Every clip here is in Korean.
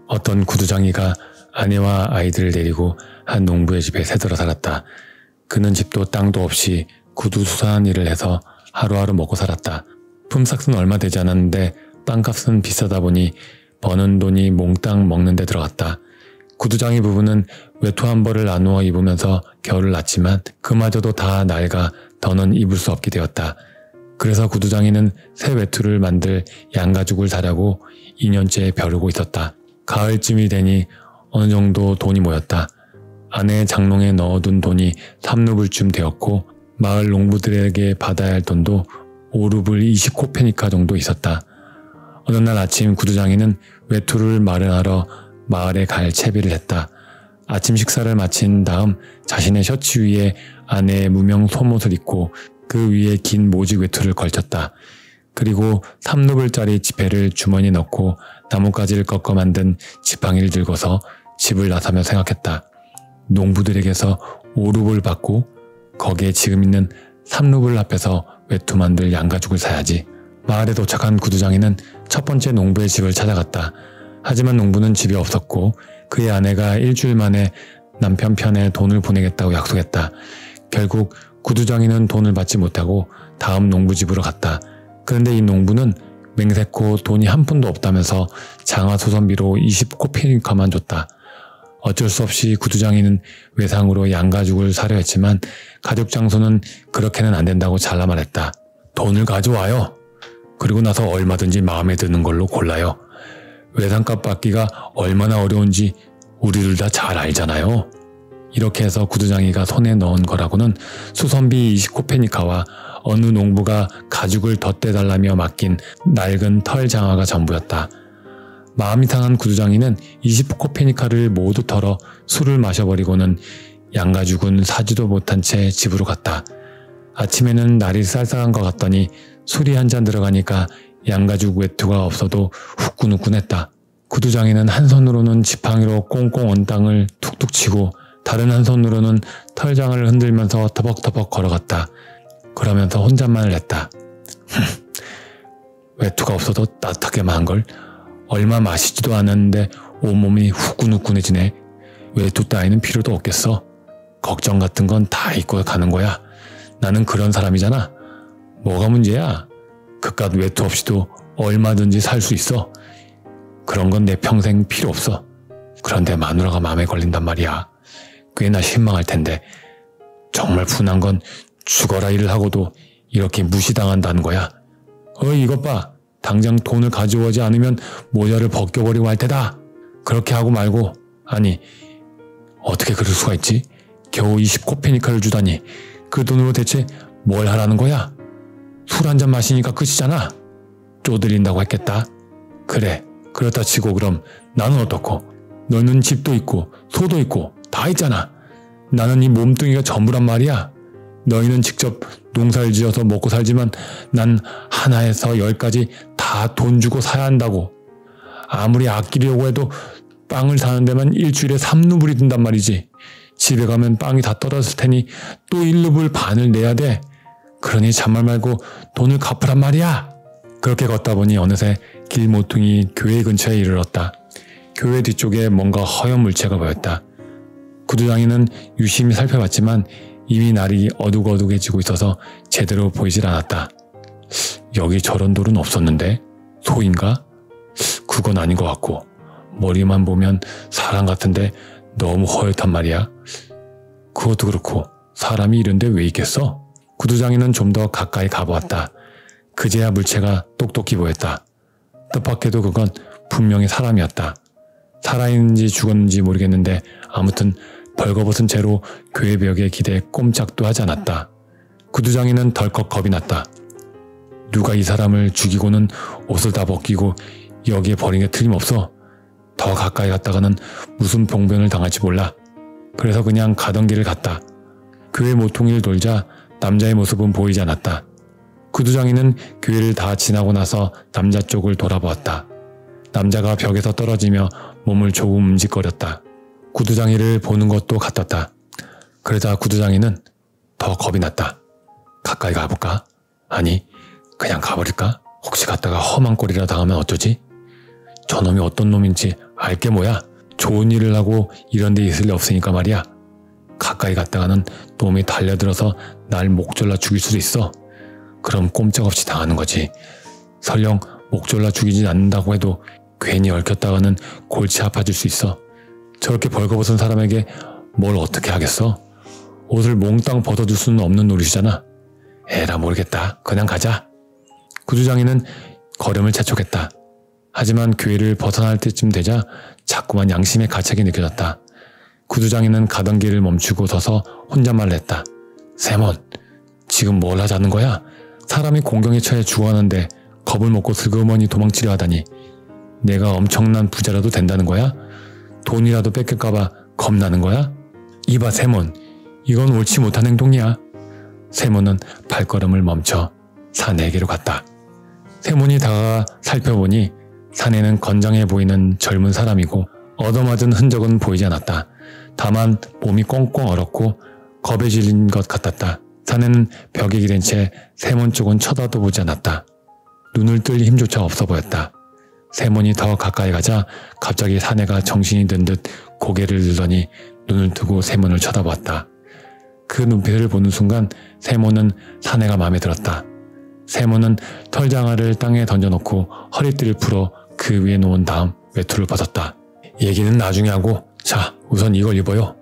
어떤 구두장이가 아내와 아이들을 데리고 한 농부의 집에 새들어 살았다. 그는 집도 땅도 없이 구두 수선한 일을 해서 하루하루 먹고 살았다. 품삯은 얼마 되지 않았는데 땅값은 비싸다 보니 버는 돈이 몽땅 먹는 데 들어갔다. 구두장이 부부는 외투 한 벌을 나누어 입으면서 겨울을 났지만 그마저도 다 낡아 더는 입을 수 없게 되었다. 그래서 구두장이는 새 외투를 만들 양가죽을 사려고 2년째 벼르고 있었다. 가을쯤이 되니 어느 정도 돈이 모였다. 아내의 장롱에 넣어둔 돈이 3루블쯤 되었고 마을 농부들에게 받아야 할 돈도 5루블 20코페니카 정도 있었다. 어느 날 아침 구두장이는 외투를 마련하러 마을에 갈 채비를 했다. 아침 식사를 마친 다음 자신의 셔츠 위에 아내의 무명 속옷을 입고 그 위에 긴 모직 외투를 걸쳤다. 그리고 3루블짜리 지폐를 주머니에 넣고 나뭇가지를 꺾어 만든 지팡이를 들고서 집을 나서며 생각했다. 농부들에게서 5루블 받고 거기에 지금 있는 3루블 앞에서 외투 만들 양가죽을 사야지. 마을에 도착한 구두장이는 첫 번째 농부의 집을 찾아갔다. 하지만 농부는 집이 없었고 그의 아내가 일주일 만에 남편 편에 돈을 보내겠다고 약속했다. 결국 구두장이는 돈을 받지 못하고 다음 농부 집으로 갔다. 그런데 이 농부는 맹세코 돈이 한 푼도 없다면서 장화소선비로 20코페니카만 줬다. 어쩔 수 없이 구두장이는 외상으로 양가죽을 사려 했지만 가죽 장소는 그렇게는 안 된다고 잘라 말했다. 돈을 가져와요. 그리고 나서 얼마든지 마음에 드는 걸로 골라요. 외상값 받기가 얼마나 어려운지 우리들 다 잘 알잖아요. 이렇게 해서 구두장이가 손에 넣은 거라고는 수선비 20코페니카와 어느 농부가 가죽을 덧대달라며 맡긴 낡은 털 장화가 전부였다. 마음이 상한 구두장이는 20코페니카를 모두 털어 술을 마셔버리고는 양가죽은 사지도 못한 채 집으로 갔다. 아침에는 날이 쌀쌀한 것 같더니 술이 한 잔 들어가니까 양가죽 외투가 없어도 후끈후끈했다. 구두장이는 한 손으로는 지팡이로 꽁꽁 언 땅을 툭툭 치고 다른 한 손으로는 털장을 흔들면서 터벅터벅 걸어갔다. 그러면서 혼잣말을 했다. 외투가 없어도 따뜻하게만 한걸. 얼마 마시지도 않았는데 온몸이 후끈후끈해지네. 외투 따위는 필요도 없겠어. 걱정 같은 건 다 잊고 가는 거야. 나는 그런 사람이잖아. 뭐가 문제야? 그깟 외투 없이도 얼마든지 살 수 있어. 그런 건 내 평생 필요 없어. 그런데 마누라가 마음에 걸린단 말이야. 꽤나 실망할 텐데. 정말 분한 건 죽어라 일을 하고도 이렇게 무시당한다는 거야. 이것 봐. 당장 돈을 가져오지 않으면 모자를 벗겨버리고 할 테다. 그렇게 하고 말고. 아니, 어떻게 그럴 수가 있지? 겨우 20코페니카를 주다니. 그 돈으로 대체 뭘 하라는 거야? 술 한 잔 마시니까 끝이잖아. 쪼들린다고 했겠다. 그래, 그렇다 치고 그럼 나는 어떻고? 너는 집도 있고 소도 있고 다 있잖아. 나는 이 몸뚱이가 전부란 말이야. 너희는 직접 농사를 지어서 먹고 살지만 난 하나에서 10까지 다 돈 주고 사야 한다고. 아무리 아끼려고 해도 빵을 사는 데만 일주일에 3루블이 든단 말이지. 집에 가면 빵이 다 떨어졌을 테니 또 1루블 반을 내야 돼. 그러니 잔말 말고 돈을 갚으란 말이야. 그렇게 걷다 보니 어느새 길 모퉁이 교회 근처에 이르렀다. 교회 뒤쪽에 뭔가 허연 물체가 보였다. 구두장이는 유심히 살펴봤지만 이미 날이 어둑어둑해지고 있어서 제대로 보이질 않았다. 여기 저런 돌은 없었는데? 소인가? 그건 아닌 것 같고 머리만 보면 사람 같은데 너무 허옇단 말이야. 그것도 그렇고 사람이 이런데 왜 있겠어? 구두장이는 좀 더 가까이 가보았다. 그제야 물체가 똑똑히 보였다. 뜻밖에도 그건 분명히 사람이었다. 살아있는지 죽었는지 모르겠는데 아무튼 벌거벗은 채로 교회 벽에 기대 꼼짝도 하지 않았다. 구두장이는 덜컥 겁이 났다. 누가 이 사람을 죽이고는 옷을 다 벗기고 여기에 버린 게 틀림없어. 더 가까이 갔다가는 무슨 병변을 당할지 몰라. 그래서 그냥 가던 길을 갔다. 교회 모퉁이를 돌자 남자의 모습은 보이지 않았다. 구두장이는 교회를 다 지나고 나서 남자 쪽을 돌아보았다. 남자가 벽에서 떨어지며 몸을 조금 움직거렸다. 구두장이를 보는 것도 같았다. 그러자 구두장이는 더 겁이 났다. 가까이 가볼까? 아니, 그냥 가버릴까? 혹시 갔다가 험한 꼴이라 당하면 어쩌지? 저놈이 어떤 놈인지 알게 뭐야. 좋은 일을 하고 이런 데 있을 리 없으니까 말이야. 가까이 갔다가는 놈이 달려들어서 날 목 졸라 죽일 수도 있어. 그럼 꼼짝없이 당하는 거지. 설령 목 졸라 죽이진 않는다고 해도 괜히 얽혔다가는 골치 아파질 수 있어. 저렇게 벌거벗은 사람에게 뭘 어떻게 하겠어? 옷을 몽땅 벗어줄 수는 없는 노릇이잖아. 에라 모르겠다. 그냥 가자. 구두장이는 걸음을 재촉했다. 하지만 교회를 벗어날 때쯤 되자 자꾸만 양심의 가책이 느껴졌다. 구두장이는 가던 길을 멈추고 서서 혼잣말을 했다. 세몬, 지금 뭘 하자는 거야? 사람이 공경에 처해 죽어가는데 겁을 먹고 슬그머니 도망치려 하다니. 내가 엄청난 부자라도 된다는 거야? 돈이라도 뺏길까봐 겁나는 거야? 이봐 세몬, 이건 옳지 못한 행동이야. 세몬은 발걸음을 멈춰 사내에게로 갔다. 세몬이 다가가 살펴보니 사내는 건장해 보이는 젊은 사람이고 얻어맞은 흔적은 보이지 않았다. 다만 몸이 꽁꽁 얼었고 겁에 질린 것 같았다. 사내는 벽에 기댄 채 세몬 쪽은 쳐다도 보지 않았다. 눈을 뜰 힘조차 없어 보였다. 세몬이 더 가까이 가자 갑자기 사내가 정신이 든 듯 고개를 들더니 눈을 뜨고 세몬을 쳐다보았다. 그 눈빛을 보는 순간 세몬은 사내가 마음에 들었다. 세몬은 털장화를 땅에 던져놓고 허리띠를 풀어 그 위에 놓은 다음 외투를 벗었다. 얘기는 나중에 하고 자 우선 이걸 입어요.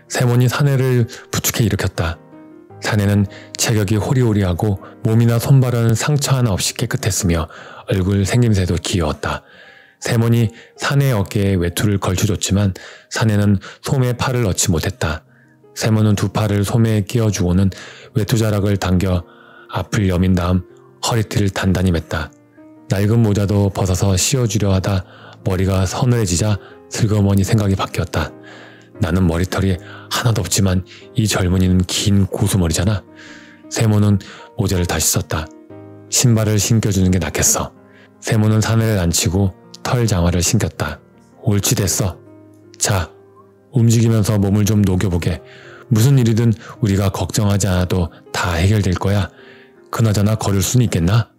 세몬이 사내를 부축해 일으켰다. 사내는 체격이 호리호리하고 몸이나 손발은 상처 하나 없이 깨끗했으며 얼굴 생김새도 귀여웠다. 세몬이 사내의 어깨에 외투를 걸쳐줬지만 사내는 소매에 팔을 넣지 못했다. 세몬은 두 팔을 소매에 끼워주고는 외투자락을 당겨 앞을 여민 다음 허리띠를 단단히 맸다. 낡은 모자도 벗어서 씌워주려 하다 머리가 서늘해지자 슬그머니 생각이 바뀌었다. 나는 머리털이 하나도 없지만 이 젊은이는 긴 고수머리잖아. 세몬은 모자를 다시 썼다. 신발을 신겨주는 게 낫겠어. 세몬은 사내를 앉히고 털 장화를 신겼다. 옳지 됐어. 자, 움직이면서 몸을 좀 녹여보게. 무슨 일이든 우리가 걱정하지 않아도 다 해결될 거야. 그나저나 걸을 수는 있겠나?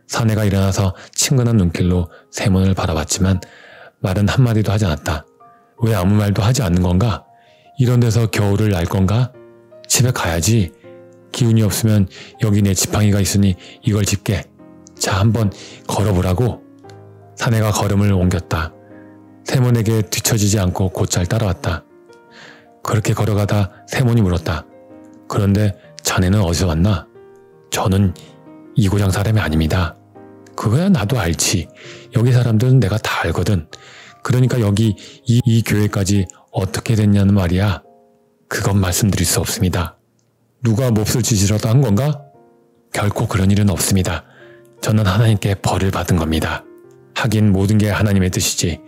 사내가 일어나서 친근한 눈길로 세몬을 바라봤지만 말은 한마디도 하지 않았다. 왜 아무 말도 하지 않는 건가? 이런 데서 겨울을 날 건가? 집에 가야지. 기운이 없으면 여기 내 지팡이가 있으니 이걸 짚게. 자, 한번 걸어보라고. 사내가 걸음을 옮겼다. 세몬에게 뒤처지지 않고 곧잘 따라왔다. 그렇게 걸어가다 세몬이 물었다. 그런데 자네는 어디서 왔나? 저는 이 고장 사람이 아닙니다. 그거야 나도 알지. 여기 사람들은 내가 다 알거든. 그러니까 여기 이 교회까지 어떻게 됐냐는 말이야. 그건 말씀드릴 수 없습니다. 누가 몹쓸 짓이라도 한 건가? 결코 그런 일은 없습니다. 저는 하나님께 벌을 받은 겁니다. 하긴 모든 게 하나님의 뜻이지.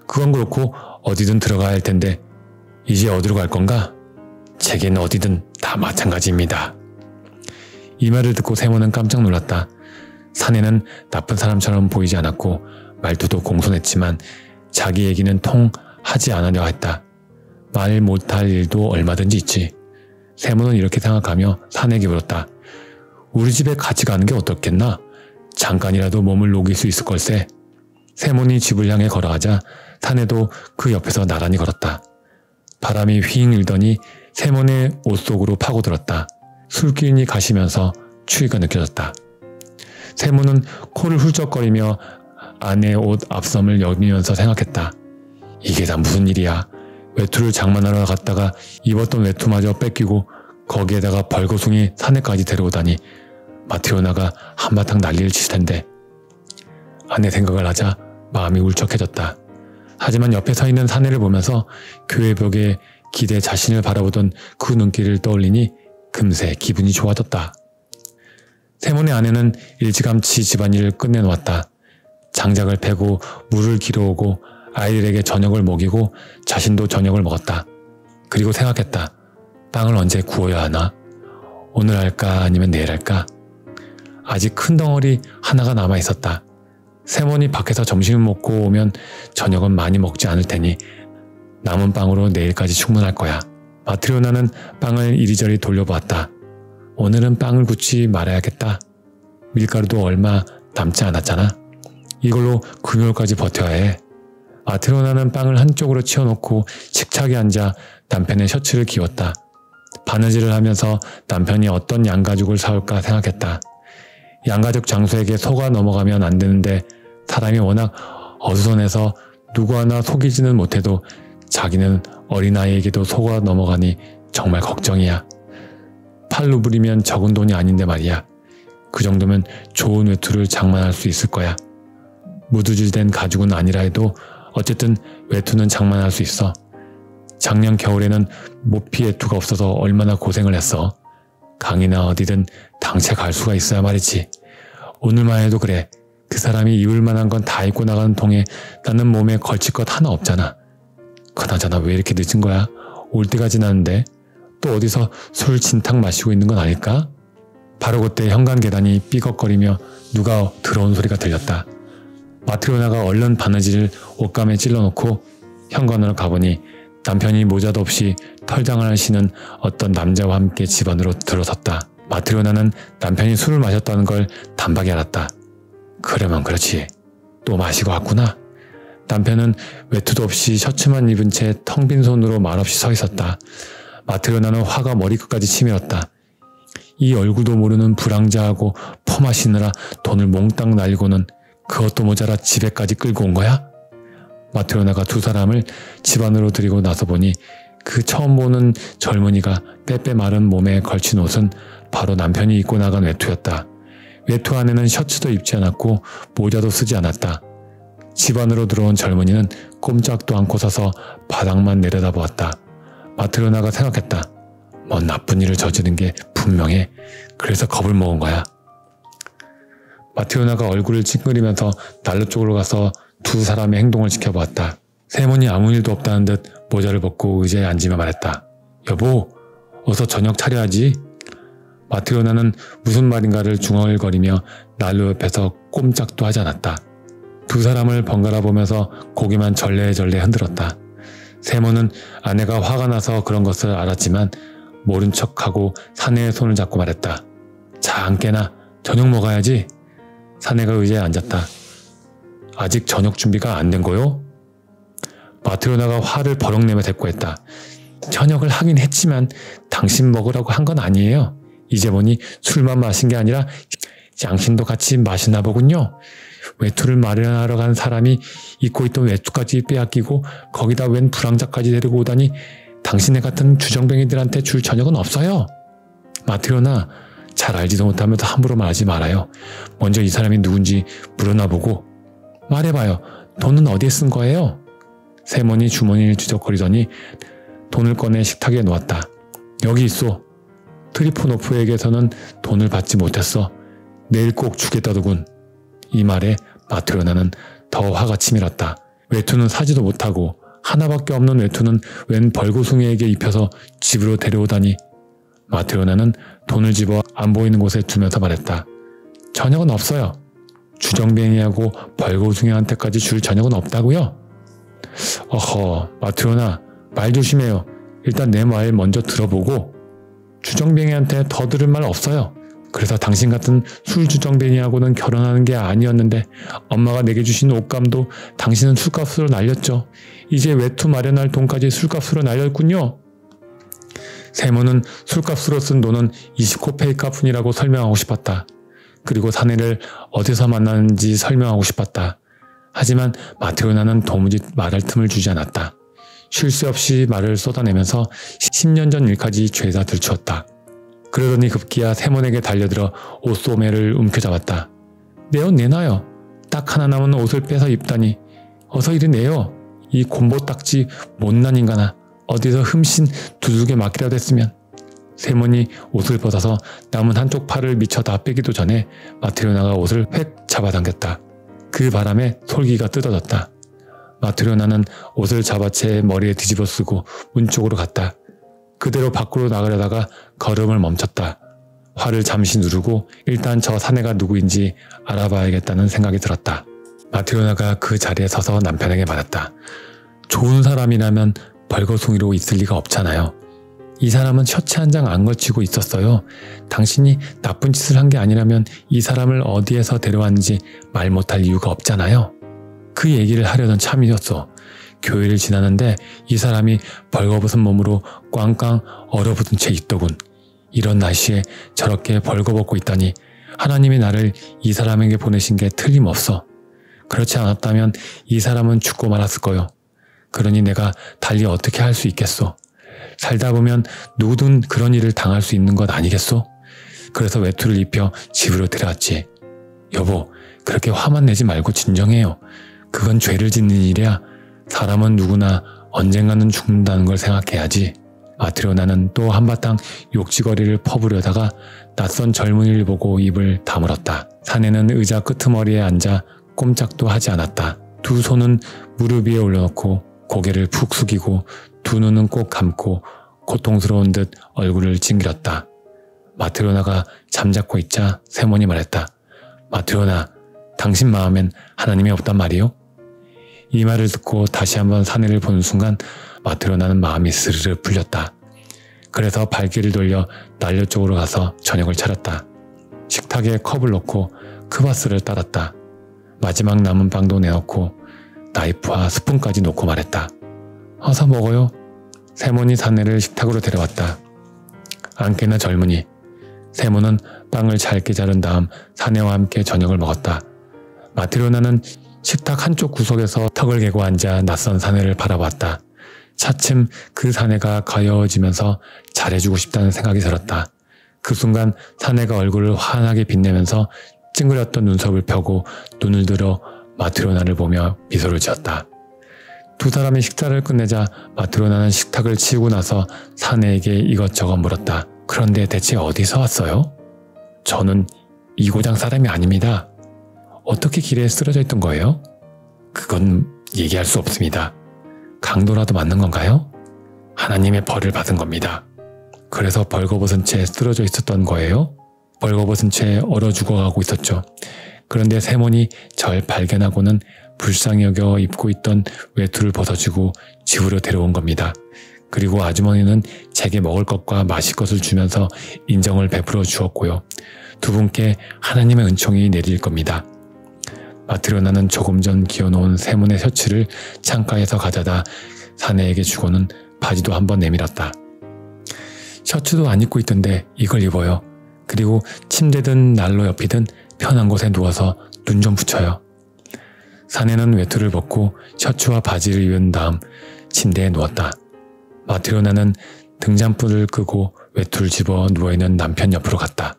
그건 그렇고 어디든 들어가야 할 텐데 이제 어디로 갈 건가? 제겐 어디든 다 마찬가지입니다. 이 말을 듣고 세몬은 깜짝 놀랐다. 사내는 나쁜 사람처럼 보이지 않았고 말투도 공손했지만 자기 얘기는 통 하지 않으려 했다. 말 못할 일도 얼마든지 있지. 세몬은 이렇게 생각하며 사내에게 물었다. 우리 집에 같이 가는 게 어떻겠나? 잠깐이라도 몸을 녹일 수 있을 걸세. 세몬이 집을 향해 걸어가자 사내도 그 옆에서 나란히 걸었다. 바람이 휘잉 일더니 세몬의 옷 속으로 파고들었다. 술기운이 가시면서 추위가 느껴졌다. 세몬은 코를 훌쩍거리며 아내의 옷 앞섬을 여미면서 생각했다. 이게 다 무슨 일이야. 외투를 장만하러 갔다가 입었던 외투마저 뺏기고 거기에다가 벌거숭이 사내까지 데려오다니 마트로나가 한바탕 난리를 칠 텐데. 아내 생각을 하자 마음이 울적해졌다. 하지만 옆에 서 있는 사내를 보면서 교회 벽에 기대 자신을 바라보던 그 눈길을 떠올리니 금세 기분이 좋아졌다. 세몬의 아내는 일찌감치 집안일을 끝내놓았다. 장작을 패고 물을 길어오고 아이들에게 저녁을 먹이고 자신도 저녁을 먹었다. 그리고 생각했다. 빵을 언제 구워야 하나? 오늘 할까 아니면 내일 할까? 아직 큰 덩어리 하나가 남아있었다. 세몬이 밖에서 점심을 먹고 오면 저녁은 많이 먹지 않을 테니 남은 빵으로 내일까지 충분할 거야. 마트리오나는 빵을 이리저리 돌려보았다. 오늘은 빵을 굽지 말아야겠다. 밀가루도 얼마 남지 않았잖아. 이걸로 금요일까지 버텨야 해. 마트로나는 빵을 한쪽으로 치워놓고 식탁에 앉아 남편의 셔츠를 기웠다. 바느질을 하면서 남편이 어떤 양가죽을 사올까 생각했다. 양가죽 장수에게 속아 넘어가면 안 되는데 사람이 워낙 어수선해서 누구 하나 속이지는 못해도 자기는 어린아이에게도 속아 넘어가니 정말 걱정이야. 8루블이면 적은 돈이 아닌데 말이야. 그 정도면 좋은 외투를 장만할 수 있을 거야. 무두질된 가죽은 아니라 해도 어쨌든 외투는 장만할 수 있어. 작년 겨울에는 모피 외투가 없어서 얼마나 고생을 했어. 강이나 어디든 당체 갈 수가 있어야 말이지. 오늘만 해도 그래. 그 사람이 입을 만한 건 다 입고 나가는 통에 나는 몸에 걸칠 것 하나 없잖아. 그나저나 왜 이렇게 늦은 거야? 올 때가 지났는데 또 어디서 술 진탕 마시고 있는 건 아닐까? 바로 그때 현관 계단이 삐걱거리며 누가 들어온 소리가 들렸다. 마트로나가 얼른 바느질을 옷감에 찔러놓고 현관으로 가보니 남편이 모자도 없이 털장을 신은 어떤 남자와 함께 집 안으로 들어섰다. 마트로나는 남편이 술을 마셨다는 걸 단박에 알았다. 그러면 그렇지. 또 마시고 왔구나. 남편은 외투도 없이 셔츠만 입은 채 텅 빈 손으로 말없이 서 있었다. 마트로나는 화가 머리끝까지 치밀었다. 이 얼굴도 모르는 불황자하고 퍼마시느라 돈을 몽땅 날리고는 그것도 모자라 집에까지 끌고 온 거야? 마트로나가 두 사람을 집 안으로 들이고 나서 보니 그 처음 보는 젊은이가 빼빼 마른 몸에 걸친 옷은 바로 남편이 입고 나간 외투였다. 외투 안에는 셔츠도 입지 않았고 모자도 쓰지 않았다. 집 안으로 들어온 젊은이는 꼼짝도 않고 서서 바닥만 내려다보았다. 마트로나가 생각했다. 뭔 나쁜 일을 저지른 게 분명해. 그래서 겁을 먹은 거야. 마트로나가 얼굴을 찡그리면서 난로 쪽으로 가서 두 사람의 행동을 지켜보았다. 세몬이 아무 일도 없다는 듯 모자를 벗고 의자에 앉으며 말했다. 여보, 어서 저녁 차려야지. 마트로나는 무슨 말인가를 중얼거리며 난로 옆에서 꼼짝도 하지 않았다. 두 사람을 번갈아 보면서 고개만 절레절레 흔들었다. 세몬은 아내가 화가 나서 그런 것을 알았지만 모른 척하고 사내의 손을 잡고 말했다. 자, 안 깨나. 저녁 먹어야지. 사내가 의자에 앉았다. 아직 저녁 준비가 안 된 거요? 마트로나가 화를 버럭 내며 대꾸했다. 저녁을 하긴 했지만 당신 먹으라고 한 건 아니에요. 이제 보니 술만 마신 게 아니라 양심도 같이 마시나 보군요. 외투를 마련하러 간 사람이 입고 있던 외투까지 빼앗기고 거기다 웬 불황자까지 데리고 오다니 당신네 같은 주정뱅이들한테 줄 저녁은 없어요. 마트로나, 잘 알지도 못하면서 함부로 말하지 말아요. 먼저 이 사람이 누군지 물어나 보고. 말해봐요. 돈은 어디에 쓴 거예요? 세몬이 주머니를 뒤적거리더니 돈을 꺼내 식탁에 놓았다. 여기 있어. 트리포노프에게서는 돈을 받지 못했어. 내일 꼭 주겠다더군. 이 말에 마트로나는 더 화가 치밀었다. 외투는 사지도 못하고 하나밖에 없는 외투는 웬 벌고숭이에게 입혀서 집으로 데려오다니. 마트로나는 돈을 집어 안 보이는 곳에 두면서 말했다. 저녁은 없어요. 주정뱅이하고 벌고숭이한테까지 줄 저녁은 없다고요? 어허, 마트로나, 말 조심해요. 일단 내 말 먼저 들어보고. 주정뱅이한테 더 들을 말 없어요. 그래서 당신 같은 술주정뱅이하고는 결혼하는 게 아니었는데 엄마가 내게 주신 옷감도 당신은 술값으로 날렸죠. 이제 외투 마련할 돈까지 술값으로 날렸군요. 세모는 술값으로 쓴 돈은 20코페이카 뿐이라고 설명하고 싶었다. 그리고 사내를 어디서 만났는지 설명하고 싶었다. 하지만 마트로나는 도무지 말할 틈을 주지 않았다. 쉴 새 없이 말을 쏟아내면서 10년 전 일까지 죄다 들추었다. 그러더니 급기야 세몬에게 달려들어 옷소매를 움켜잡았다. 내 옷 내놔요. 딱 하나 남은 옷을 빼서 입다니. 어서 이리 내요. 이 곰보딱지 못난 인간아. 어디서 흠씬 두둑에 맡기라도 했으면. 세몬이 옷을 벗어서 남은 한쪽 팔을 미쳐 다 빼기도 전에 마트로나가 옷을 획 잡아당겼다. 그 바람에 솔기가 뜯어졌다. 마트로나는 옷을 잡아채 머리에 뒤집어 쓰고 문 쪽으로 갔다. 그대로 밖으로 나가려다가 걸음을 멈췄다. 화를 잠시 누르고 일단 저 사내가 누구인지 알아봐야겠다는 생각이 들었다. 마트로나가 그 자리에 서서 남편에게 말했다. 좋은 사람이라면 벌거숭이로 있을 리가 없잖아요. 이 사람은 셔츠 한 장 안 걸치고 있었어요. 당신이 나쁜 짓을 한 게 아니라면 이 사람을 어디에서 데려왔는지 말 못할 이유가 없잖아요. 그 얘기를 하려던 참이었어. 교회를 지나는데 이 사람이 벌거벗은 몸으로 꽝꽝 얼어붙은 채 있더군. 이런 날씨에 저렇게 벌거벗고 있다니 하나님이 나를 이 사람에게 보내신 게 틀림없어. 그렇지 않았다면 이 사람은 죽고 말았을 거요. 그러니 내가 달리 어떻게 할 수 있겠소? 살다 보면 누구든 그런 일을 당할 수 있는 것 아니겠소? 그래서 외투를 입혀 집으로 데려왔지. 여보, 그렇게 화만 내지 말고 진정해요. 그건 죄를 짓는 일이야. 사람은 누구나 언젠가는 죽는다는 걸 생각해야지. 마트리오나는 또 한바탕 욕지거리를 퍼부려다가 낯선 젊은이를 보고 입을 다물었다. 사내는 의자 끄트머리에 앉아 꼼짝도 하지 않았다. 두 손은 무릎 위에 올려놓고 고개를 푹 숙이고 두 눈은 꼭 감고 고통스러운 듯 얼굴을 찡그렸다. 마트리오나가 잠자코 있자 세몬이 말했다. 마트리오나, 당신 마음엔 하나님이 없단 말이요? 이 말을 듣고 다시 한번 사내를 보는 순간 마트리오나는 마음이 스르르 풀렸다. 그래서 발길을 돌려 난로 쪽으로 가서 저녁을 차렸다. 식탁에 컵을 놓고 크바스를 따랐다. 마지막 남은 빵도 내놓고 나이프와 스푼까지 놓고 말했다. 어서 먹어요. 세몬이 사내를 식탁으로 데려왔다. 안개나 젊은이. 세몬은 빵을 잘게 자른 다음 사내와 함께 저녁을 먹었다. 마트리오나는 식탁 한쪽 구석에서 턱을 개고 앉아 낯선 사내를 바라봤다. 차츰 그 사내가 가여워지면서 잘해주고 싶다는 생각이 들었다. 그 순간 사내가 얼굴을 환하게 빛내면서 찡그렸던 눈썹을 펴고 눈을 들어 마트리오나를 보며 미소를 지었다. 두 사람이 식사를 끝내자 마트리오나는 식탁을 치우고 나서 사내에게 이것저것 물었다. 그런데 대체 어디서 왔어요? 저는 이 고장 사람이 아닙니다. 어떻게 길에 쓰러져 있던 거예요? 그건 얘기할 수 없습니다. 강도라도 맞는 건가요? 하나님의 벌을 받은 겁니다. 그래서 벌거벗은 채 쓰러져 있었던 거예요? 벌거벗은 채 얼어 죽어가고 있었죠. 그런데 세몬이 절 발견하고는 불쌍히 여겨 입고 있던 외투를 벗어주고 집으로 데려온 겁니다. 그리고 아주머니는 제게 먹을 것과 마실 것을 주면서 인정을 베풀어 주었고요. 두 분께 하나님의 은총이 내릴 겁니다. 마트리오나는 조금 전 기어놓은 세몬의 셔츠를 창가에서 가져다 사내에게 주고는 바지도 한번 내밀었다. 셔츠도 안 입고 있던데 이걸 입어요. 그리고 침대든 난로 옆이든 편한 곳에 누워서 눈 좀 붙여요. 사내는 외투를 벗고 셔츠와 바지를 입은 다음 침대에 누웠다. 마트리오나는 등잔불을 끄고 외투를 집어 누워있는 남편 옆으로 갔다.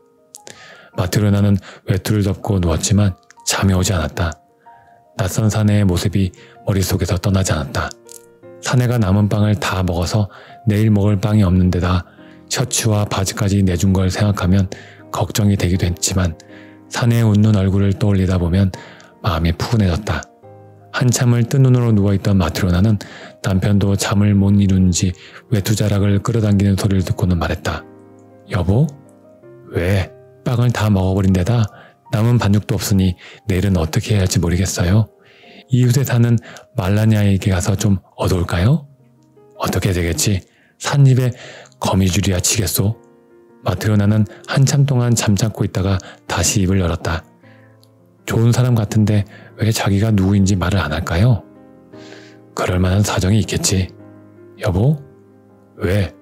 마트리오나는 외투를 덮고 누웠지만 잠이 오지 않았다. 낯선 사내의 모습이 머릿속에서 떠나지 않았다. 사내가 남은 빵을 다 먹어서 내일 먹을 빵이 없는 데다 셔츠와 바지까지 내준 걸 생각하면 걱정이 되기도 했지만 사내의 웃는 얼굴을 떠올리다 보면 마음이 푸근해졌다. 한참을 뜬 눈으로 누워있던 마트리오나는 남편도 잠을 못 이루는지 외투자락을 끌어당기는 소리를 듣고는 말했다. 여보? 왜? 빵을 다 먹어버린 데다 남은 반죽도 없으니 내일은 어떻게 해야 할지 모르겠어요. 이웃에 사는 말라냐에게 가서 좀 얻어올까요? 어떻게 되겠지? 삿입에 거미줄이야 치겠소? 마트리오나는 한참 동안 잠자코 있다가 다시 입을 열었다. 좋은 사람 같은데 왜 자기가 누구인지 말을 안 할까요? 그럴 만한 사정이 있겠지. 여보? 왜?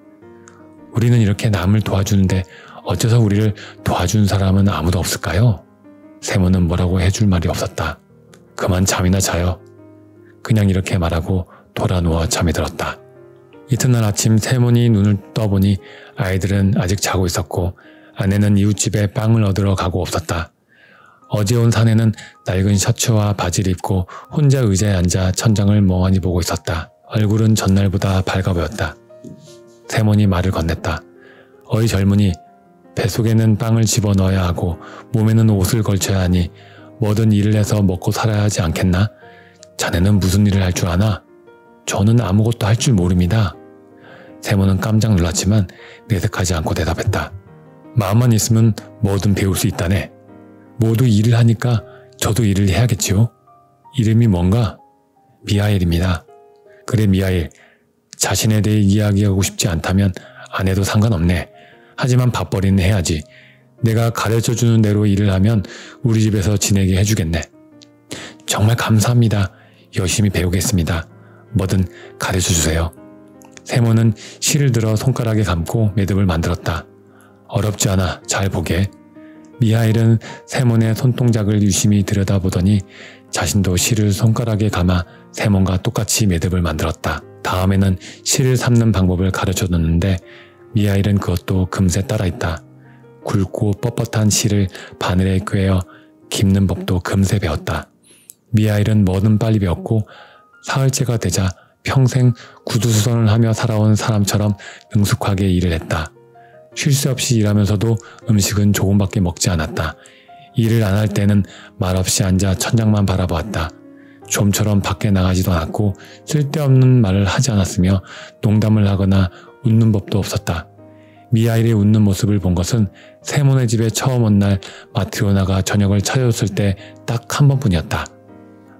우리는 이렇게 남을 도와주는데 어째서 우리를 도와준 사람은 아무도 없을까요? 세몬은 뭐라고 해줄 말이 없었다. 그만 잠이나 자요. 그냥 이렇게 말하고 돌아 누워 잠이 들었다. 이튿날 아침 세몬이 눈을 떠보니 아이들은 아직 자고 있었고 아내는 이웃집에 빵을 얻으러 가고 없었다. 어제 온 사내는 낡은 셔츠와 바지를 입고 혼자 의자에 앉아 천장을 멍하니 보고 있었다. 얼굴은 전날보다 밝아 보였다. 세몬이 말을 건넸다. 어이 젊은이, 뱃속에는 빵을 집어넣어야 하고 몸에는 옷을 걸쳐야 하니 뭐든 일을 해서 먹고 살아야 하지 않겠나? 자네는 무슨 일을 할 줄 아나? 저는 아무것도 할 줄 모릅니다. 세몬은 깜짝 놀랐지만 내색하지 않고 대답했다. 마음만 있으면 뭐든 배울 수 있다네. 모두 일을 하니까 저도 일을 해야겠지요. 이름이 뭔가? 미하엘입니다. 그래 미하엘, 자신에 대해 이야기하고 싶지 않다면 안 해도 상관없네. 하지만 밥벌이는 해야지. 내가 가르쳐주는 대로 일을 하면 우리 집에서 지내게 해주겠네. 정말 감사합니다. 열심히 배우겠습니다. 뭐든 가르쳐 주세요. 세모는 실을 들어 손가락에 감고 매듭을 만들었다. 어렵지 않아, 잘 보게. 미하일은 세몬의 손동작을 유심히 들여다보더니 자신도 실을 손가락에 감아 세몬과 똑같이 매듭을 만들었다. 다음에는 실을 삶는 방법을 가르쳐 줬는데 미하일은 그것도 금세 따라했다. 굵고 뻣뻣한 실을 바늘에 꿰어 깁는 법도 금세 배웠다. 미하일은 뭐든 빨리 배웠고 사흘째가 되자 평생 구두수선을 하며 살아온 사람처럼 능숙하게 일을 했다. 쉴 새 없이 일하면서도 음식은 조금밖에 먹지 않았다. 일을 안 할 때는 말없이 앉아 천장만 바라보았다. 좀처럼 밖에 나가지도 않았고 쓸데없는 말을 하지 않았으며 농담을 하거나 웃는 법도 없었다. 미하일이 웃는 모습을 본 것은 세몬의 집에 처음 온 날 마트로나가 저녁을 차려줬을 때 딱 한 번뿐이었다.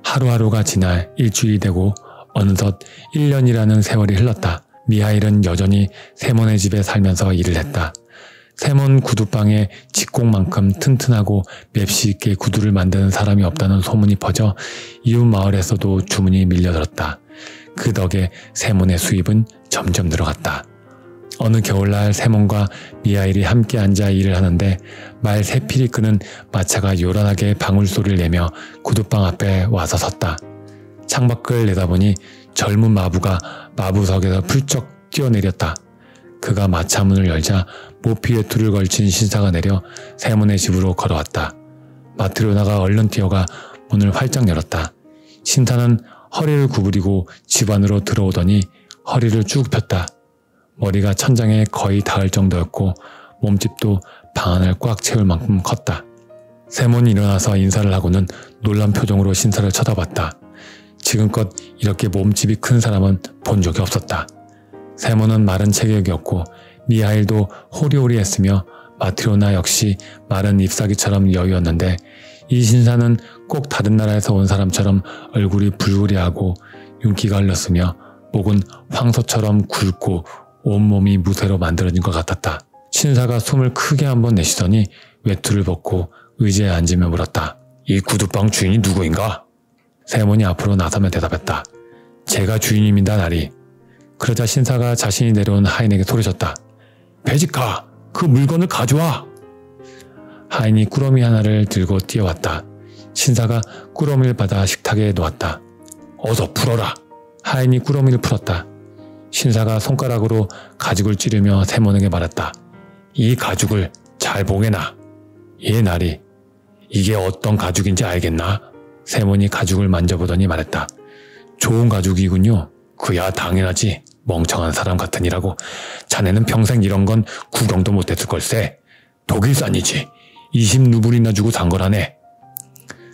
하루하루가 지나 일주일이 되고 어느덧 1년이라는 세월이 흘렀다. 미하일은 여전히 세몬의 집에 살면서 일을 했다. 세몬 구두방에 직공만큼 튼튼하고 맵시 있게 구두를 만드는 사람이 없다는 소문이 퍼져 이웃 마을에서도 주문이 밀려들었다. 그 덕에 세몬의 수입은 점점 늘어갔다. 어느 겨울날 세몬과 미하일이 함께 앉아 일을 하는데 말 세필이 끄는 마차가 요란하게 방울소리를 내며 구두방 앞에 와서 섰다. 창밖을 내다보니 젊은 마부가 마부석에서 풀쩍 뛰어내렸다. 그가 마차 문을 열자 모피에 둘을 걸친 신사가 내려 세몬의 집으로 걸어왔다. 마트로나가 얼른 뛰어가 문을 활짝 열었다. 신사는 허리를 구부리고 집 안으로 들어오더니 허리를 쭉 폈다. 머리가 천장에 거의 닿을 정도였고 몸집도 방 안을 꽉 채울 만큼 컸다. 세몬이 일어나서 인사를 하고는 놀란 표정으로 신사를 쳐다봤다. 지금껏 이렇게 몸집이 큰 사람은 본 적이 없었다. 세몬은 마른 체격이었고 미하일도 호리호리했으며 마트로나 역시 마른 잎사귀처럼 여유였는데 이 신사는 꼭 다른 나라에서 온 사람처럼 얼굴이 불구리하고 윤기가 흘렀으며 목은 황소처럼 굵고 온몸이 무쇠로 만들어진 것 같았다. 신사가 숨을 크게 한번 내쉬더니 외투를 벗고 의자에 앉으며 물었다. 이 구두방 주인이 누구인가? 세몬이 앞으로 나서며 대답했다. 제가 주인입니다, 나리. 그러자 신사가 자신이 내려온 하인에게 소리쳤다. 베지카, 그 물건을 가져와! 하인이 꾸러미 하나를 들고 뛰어왔다. 신사가 꾸러미를 받아 식탁에 놓았다. 어서 풀어라! 하인이 꾸러미를 풀었다. 신사가 손가락으로 가죽을 찌르며 세몬에게 말했다. 이 가죽을 잘 보게나. 예, 나리. 이게 어떤 가죽인지 알겠나? 세몬이 가죽을 만져보더니 말했다. 좋은 가죽이군요. 그야 당연하지. 멍청한 사람 같으니라고. 자네는 평생 이런 건 구경도 못했을 걸세. 독일산이지. 20루블이나 주고 산 거라네.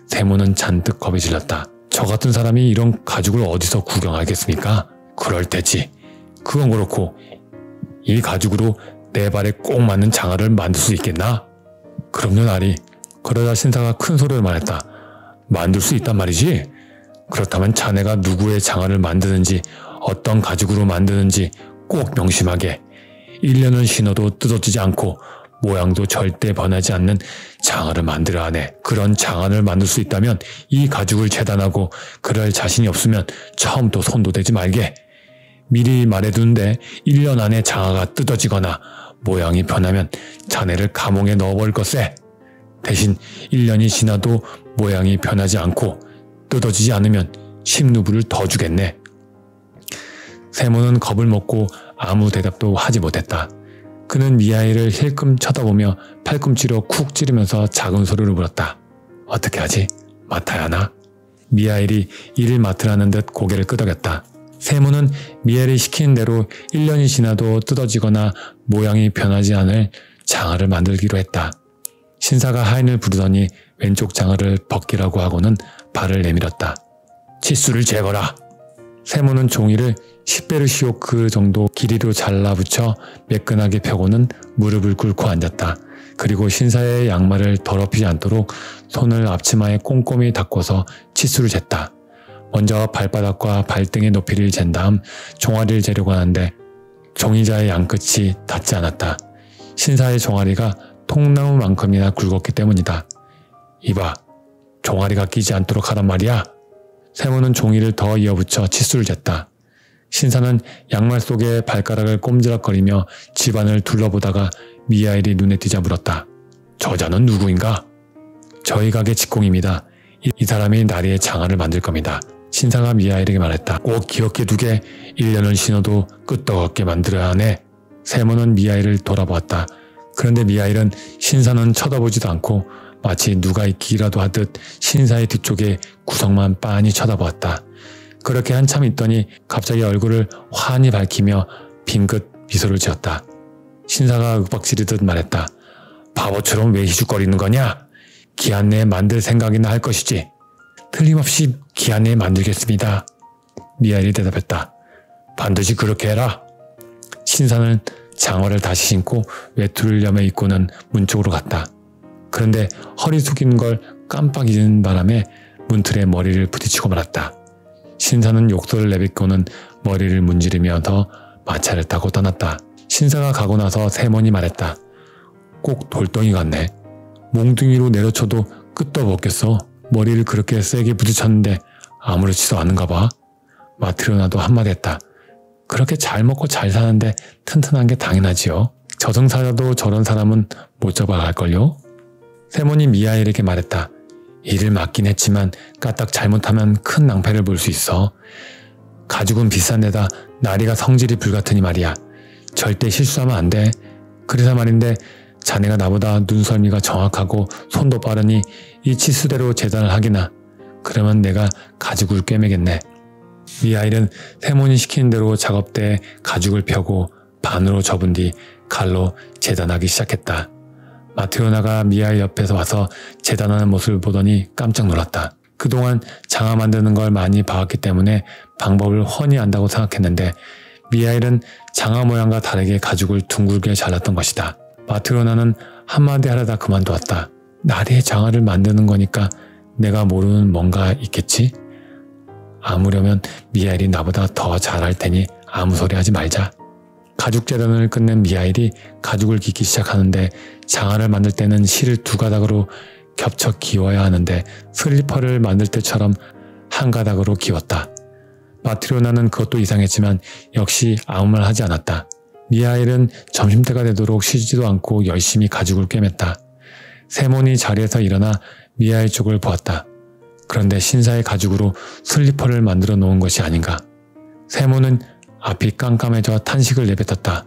세몬은 잔뜩 겁이 질렀다. 저 같은 사람이 이런 가죽을 어디서 구경하겠습니까? 그럴 테지. 그건 그렇고 이 가죽으로 내 발에 꼭 맞는 장화를 만들 수 있겠나? 그럼요, 나리. 그러자 신사가 큰 소리로 말했다. 만들 수 있단 말이지? 그렇다면 자네가 누구의 장화를 만드는지 어떤 가죽으로 만드는지 꼭 명심하게. 1년을 신어도 뜯어지지 않고 모양도 절대 변하지 않는 장화를 만들어야 하네. 그런 장화를 만들 수 있다면 이 가죽을 재단하고 그럴 자신이 없으면 처음부터 손도 대지 말게. 미리 말해두는데 1년 안에 장화가 뜯어지거나 모양이 변하면 자네를 감옥에 넣어버릴 것세. 대신 1년이 지나도 모양이 변하지 않고 뜯어지지 않으면 10루블을 더 주겠네. 세몬은 겁을 먹고 아무 대답도 하지 못했다. 그는 미하일을 힐끔 쳐다보며 팔꿈치로 쿡 찌르면서 작은 소리로 물었다. 어떻게 하지? 맡아야 하나? 미하일이 일을 맡으라는 듯 고개를 끄덕였다. 세몬은 미하일이 시키는 대로 1년이 지나도 뜯어지거나 모양이 변하지 않을 장화를 만들기로 했다. 신사가 하인을 부르더니 왼쪽 장화를 벗기라고 하고는 발을 내밀었다. 치수를 재거라. 세몬은 종이를 10베르시오 그 정도 길이로 잘라붙여 매끈하게 펴고는 무릎을 꿇고 앉았다. 그리고 신사의 양말을 더럽히지 않도록 손을 앞치마에 꼼꼼히 닦고서 치수를 쟀다. 먼저 발바닥과 발등의 높이를 잰 다음 종아리를 재려고 하는데 종이자의 양끝이 닿지 않았다. 신사의 종아리가 통나무만큼이나 굵었기 때문이다. 이봐, 종아리가 끼지 않도록 하란 말이야. 세모는 종이를 더 이어붙여 치수를 쟀다. 신사는 양말 속에 발가락을 꼼지락거리며 집안을 둘러보다가 미하일이 눈에 띄자 물었다. 저자는 누구인가? 저희 가게 직공입니다. 이 사람이 나리의 장화를 만들 겁니다. 신사가 미하일에게 말했다. 꼭 기억해 두게 1년을 신어도 끄떡없게 만들어야 하네. 세모는 미하일을 돌아보았다. 그런데 미하일은 신사는 쳐다보지도 않고 마치 누가 있기라도 하듯 신사의 뒤쪽에 구석만 빤히 쳐다보았다. 그렇게 한참 있더니 갑자기 얼굴을 환히 밝히며 빙긋 미소를 지었다. 신사가 윽박지르듯 말했다. 바보처럼 왜 희죽거리는 거냐? 기한 내에 만들 생각이나 할 것이지. 틀림없이 기한 내에 만들겠습니다. 미하일이 대답했다. 반드시 그렇게 해라. 신사는 장화를 다시 신고 외투를 여며 입고는 문 쪽으로 갔다. 그런데 허리 숙이는 걸 깜빡 잊은 바람에 문틀에 머리를 부딪히고 말았다. 신사는 욕설을 내뱉고는 머리를 문지르며 더 마차를 타고 떠났다. 신사가 가고 나서 세몬이 말했다. 꼭 돌덩이 같네. 몽둥이로 내려쳐도 끄떡 없겠어. 머리를 그렇게 세게 부딪혔는데 아무렇지도 않은가 봐. 마트리오나도 한마디 했다. 그렇게 잘 먹고 잘 사는데 튼튼한 게 당연하지요. 저승사자도 저런 사람은 못 잡아갈걸요? 세몬이 미하일에게 말했다. 일을 맡긴 했지만 까딱 잘못하면 큰 낭패를 볼 수 있어. 가죽은 비싼 데다 나리가 성질이 불같으니 말이야. 절대 실수하면 안 돼. 그래서 말인데 자네가 나보다 눈썰미가 정확하고 손도 빠르니 이 치수대로 재단을 하기나. 그러면 내가 가죽을 꿰매겠네. 미하일은 세몬이 시키는 대로 작업대에 가죽을 펴고 반으로 접은 뒤 칼로 재단하기 시작했다. 마트리오나가 미하일 옆에서 와서 재단하는 모습을 보더니 깜짝 놀랐다. 그동안 장화 만드는 걸 많이 봐왔기 때문에 방법을 훤히 안다고 생각했는데 미하일은 장화 모양과 다르게 가죽을 둥글게 잘랐던 것이다. 마트리오나는 한마디 하려다 그만두었다. 나리의 장화를 만드는 거니까 내가 모르는 뭔가 있겠지? 아무려면 미하일이 나보다 더 잘할 테니 아무 소리 하지 말자. 가죽 재단을 끝낸 미하일이 가죽을 깃기 시작하는데 장화를 만들 때는 실을 두 가닥으로 겹쳐 기워야 하는데 슬리퍼를 만들 때처럼 한 가닥으로 기웠다. 마트리오나는 그것도 이상했지만 역시 아무 말 하지 않았다. 미하일은 점심때가 되도록 쉬지도 않고 열심히 가죽을 꿰맸다. 세몬이 자리에서 일어나 미하일 쪽을 보았다. 그런데 신사의 가죽으로 슬리퍼를 만들어 놓은 것이 아닌가. 세몬은 앞이 깜깜해져 탄식을 내뱉었다.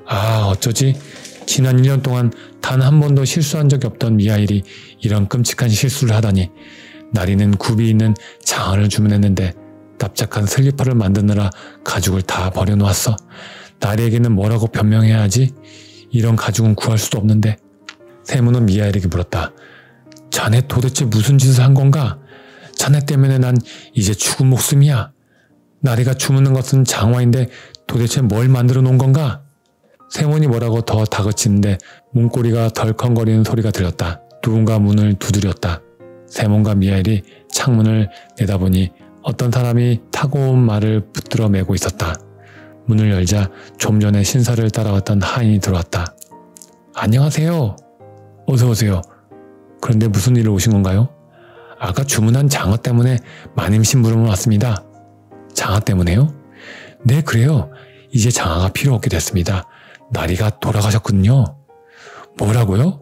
아, 어쩌지? 지난 1년 동안 단 한 번도 실수한 적이 없던 미하일이 이런 끔찍한 실수를 하다니. 나리는 굽이 있는 장화를 주문했는데 납작한 슬리퍼를 만드느라 가죽을 다 버려놓았어. 나리에게는 뭐라고 변명해야 하지? 이런 가죽은 구할 수도 없는데. 세몬은 미하일에게 물었다. 자네 도대체 무슨 짓을 한 건가? 자네 때문에 난 이제 죽은 목숨이야. 나리가 주무는 것은 장화인데 도대체 뭘 만들어 놓은 건가? 세몬이 뭐라고 더 다그치는데 문고리가 덜컹거리는 소리가 들렸다. 누군가 문을 두드렸다. 세몬과 미하일이 창문을 내다보니 어떤 사람이 타고 온 말을 붙들어 메고 있었다. 문을 열자 좀 전에 신사를 따라왔던 하인이 들어왔다. 안녕하세요. 어서 오세요. 그런데 무슨 일로 오신 건가요? 아까 주문한 장화 때문에 마님 심부름을 왔습니다. 장화 때문에요? 네, 그래요. 이제 장화가 필요 없게 됐습니다. 나리가 돌아가셨거든요. 뭐라고요?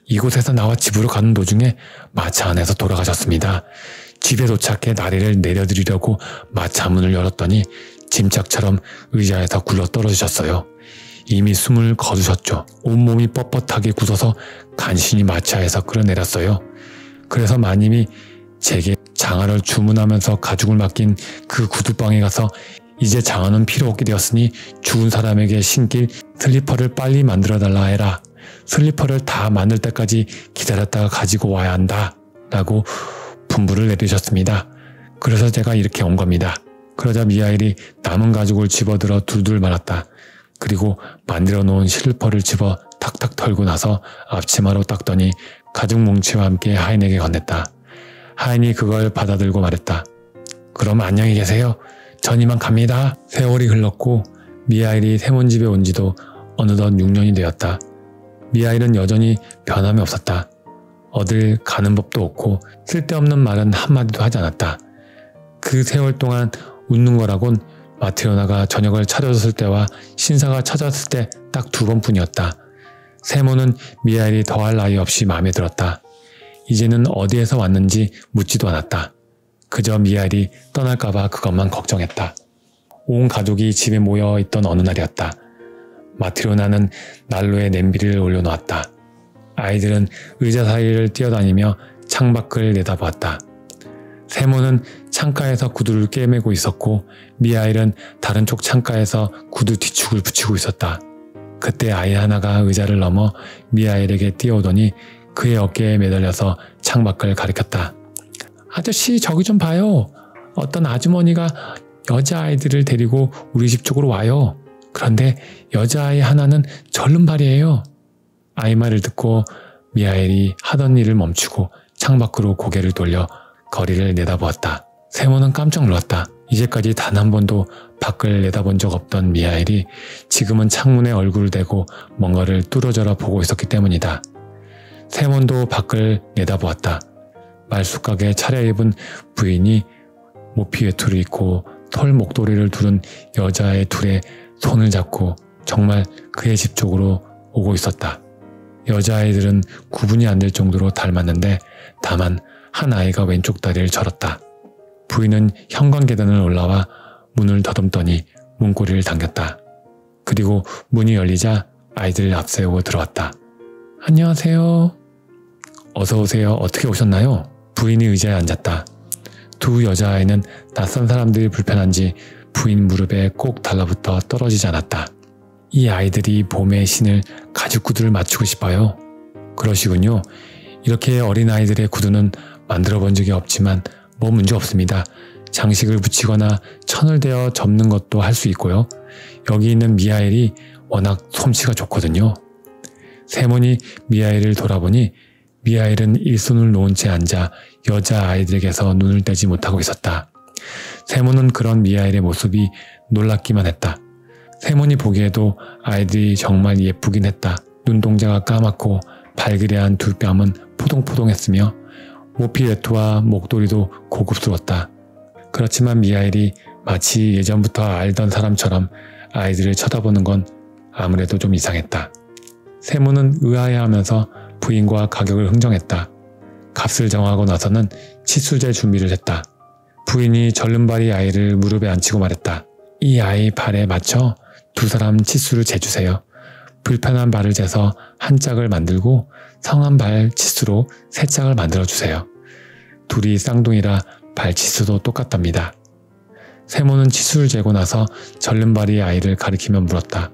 이곳에서 나와 집으로 가는 도중에 마차 안에서 돌아가셨습니다. 집에 도착해 나리를 내려드리려고 마차 문을 열었더니 짐짝처럼 의자에서 굴러 떨어지셨어요. 이미 숨을 거두셨죠. 온몸이 뻣뻣하게 굳어서 간신히 마차에서 끌어내렸어요. 그래서 마님이 제게 장화를 주문하면서 가죽을 맡긴 그 구두방에 가서 이제 장화는 필요 없게 되었으니 죽은 사람에게 신길 슬리퍼를 빨리 만들어달라 해라. 슬리퍼를 다 만들 때까지 기다렸다가 가지고 와야 한다. 라고 분부를 내리셨습니다. 그래서 제가 이렇게 온 겁니다. 그러자 미하일이 남은 가죽을 집어들어 둘둘 말았다. 그리고 만들어 놓은 슬리퍼를 집어 탁탁 털고 나서 앞치마로 닦더니 가죽 뭉치와 함께 하인에게 건넸다. 하인이 그걸 받아들고 말했다. 그럼 안녕히 계세요. 전 이만 갑니다. 세월이 흘렀고 미하일이 세몬 집에 온 지도 어느덧 6년이 되었다. 미하일은 여전히 변함이 없었다. 어딜 가는 법도 없고 쓸데없는 말은 한마디도 하지 않았다. 그 세월 동안 웃는 거라곤 마트리오나가 저녁을 차려줬을 때와 신사가 찾아왔을 때 딱 2번뿐이었다. 세모는 미하엘이 더할 나위 없이 마음에 들었다. 이제는 어디에서 왔는지 묻지도 않았다. 그저 미하엘이 떠날까봐 그것만 걱정했다. 온 가족이 집에 모여 있던 어느 날이었다. 마트리오나는 난로에 냄비를 올려놓았다. 아이들은 의자 사이를 뛰어다니며 창밖을 내다보았다. 세모는 창가에서 구두를 꿰매고 있었고 미하엘은 다른 쪽 창가에서 구두 뒤축을 붙이고 있었다. 그때 아이 하나가 의자를 넘어 미하엘에게 뛰어오더니 그의 어깨에 매달려서 창밖을 가리켰다. 아저씨, 저기 좀 봐요. 어떤 아주머니가 여자아이들을 데리고 우리 집 쪽으로 와요. 그런데 여자아이 하나는 절름발이에요. 아이 말을 듣고 미하엘이 하던 일을 멈추고 창밖으로 고개를 돌려 거리를 내다보았다. 세모는 깜짝 놀랐다. 이제까지 단 한 번도 밖을 내다본 적 없던 미하엘이 지금은 창문에 얼굴을 대고 뭔가를 뚫어져라 보고 있었기 때문이다. 세몬도 밖을 내다보았다. 말쑥하게 차려입은 부인이 모피 외투를 입고 털 목도리를 두른 여자의 둘의 손을 잡고 정말 그의 집 쪽으로 오고 있었다. 여자아이들은 구분이 안 될 정도로 닮았는데 다만 한 아이가 왼쪽 다리를 절었다. 부인은 현관 계단을 올라와 문을 더듬더니 문고리를 당겼다. 그리고 문이 열리자 아이들을 앞세우고 들어왔다. 안녕하세요. 어서 오세요. 어떻게 오셨나요? 부인이 의자에 앉았다. 두 여자아이는 낯선 사람들이 불편한지 부인 무릎에 꼭 달라붙어 떨어지지 않았다. 이 아이들이 봄의 신을 가죽 구두를 맞추고 싶어요. 그러시군요. 이렇게 어린아이들의 구두는 만들어 본 적이 없지만 뭐 문제 없습니다. 장식을 붙이거나 천을 대어 접는 것도 할 수 있고요. 여기 있는 미하엘이 워낙 솜씨가 좋거든요. 세몬이 미하엘을 돌아보니 미하엘은 일손을 놓은 채 앉아 여자아이들에게서 눈을 떼지 못하고 있었다. 세몬은 그런 미하엘의 모습이 놀랍기만 했다. 세몬이 보기에도 아이들이 정말 예쁘긴 했다. 눈동자가 까맣고 발그레한 두 뺨은 포동포동했으며 모피 외투와 목도리도 고급스러웠다. 그렇지만 미하엘이 마치 예전부터 알던 사람처럼 아이들을 쳐다보는 건 아무래도 좀 이상했다. 세모는 의아해하면서 부인과 가격을 흥정했다. 값을 정하고 나서는 치수제 준비를 했다. 부인이 절름발이 아이를 무릎에 앉히고 말했다. 이 아이 발에 맞춰 두 사람 치수를 재주세요. 불편한 발을 재서 한 짝을 만들고 성한 발 치수로 세 짝을 만들어주세요. 둘이 쌍둥이라 발 치수도 똑같답니다. 세모는 치수를 재고 나서 절름발이 아이를 가리키며 물었다.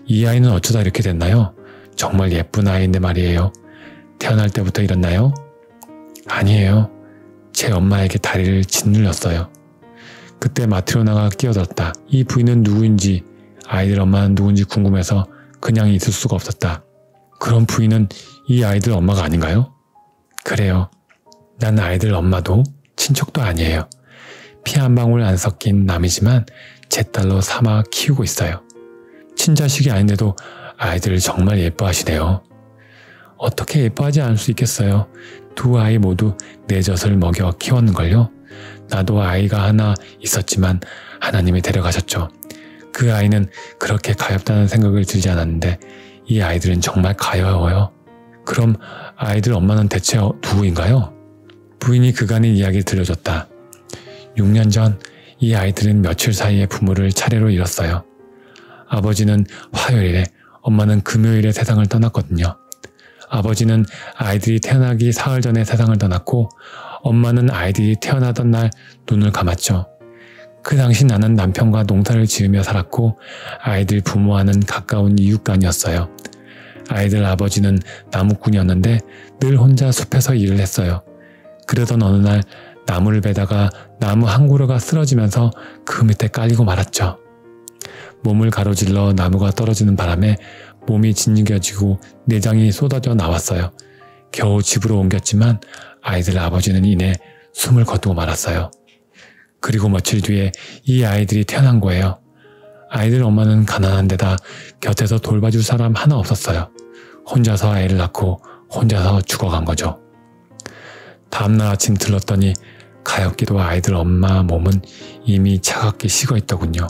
이 아이는 어쩌다 이렇게 됐나요? 정말 예쁜 아이인데 말이에요. 태어날 때부터 이랬나요? 아니에요. 제 엄마에게 다리를 짓눌렸어요. 그때 마트리오나가 끼어들었다. 이 부인은 누구인지 아이들 엄마는 누군지 궁금해서 그냥 있을 수가 없었다. 그럼 부인은 이 아이들 엄마가 아닌가요? 그래요. 난 아이들 엄마도 친척도 아니에요. 피 한 방울 안 섞인 남이지만 제 딸로 삼아 키우고 있어요. 친자식이 아닌데도 아이들을 정말 예뻐하시네요. 어떻게 예뻐하지 않을 수 있겠어요. 두 아이 모두 내 젖을 먹여 키웠는걸요. 나도 아이가 하나 있었지만 하나님이 데려가셨죠. 그 아이는 그렇게 가엾다는 생각을 들지 않았는데 이 아이들은 정말 가여워요. 그럼 아이들 엄마는 대체 누구인가요? 부인이 그간의 이야기를 들려줬다. 6년 전 이 아이들은 며칠 사이에 부모를 차례로 잃었어요. 아버지는 화요일에, 엄마는 금요일에 세상을 떠났거든요. 아버지는 아이들이 태어나기 사흘 전에 세상을 떠났고 엄마는 아이들이 태어나던 날 눈을 감았죠. 그 당시 나는 남편과 농사를 지으며 살았고 아이들 부모와는 가까운 이웃간이었어요. 아이들 아버지는 나무꾼이었는데 늘 혼자 숲에서 일을 했어요. 그러던 어느 날 나무를 베다가 나무 한 그루가 쓰러지면서 그 밑에 깔리고 말았죠. 몸을 가로질러 나무가 떨어지는 바람에 몸이 짓이겨지고 내장이 쏟아져 나왔어요. 겨우 집으로 옮겼지만 아이들 아버지는 이내 숨을 거두고 말았어요. 그리고 며칠 뒤에 이 아이들이 태어난 거예요. 아이들 엄마는 가난한 데다 곁에서 돌봐줄 사람 하나 없었어요. 혼자서 아이를 낳고 혼자서 죽어간 거죠. 다음날 아침 들렀더니 가엾게도 아이들 엄마 몸은 이미 차갑게 식어 있더군요.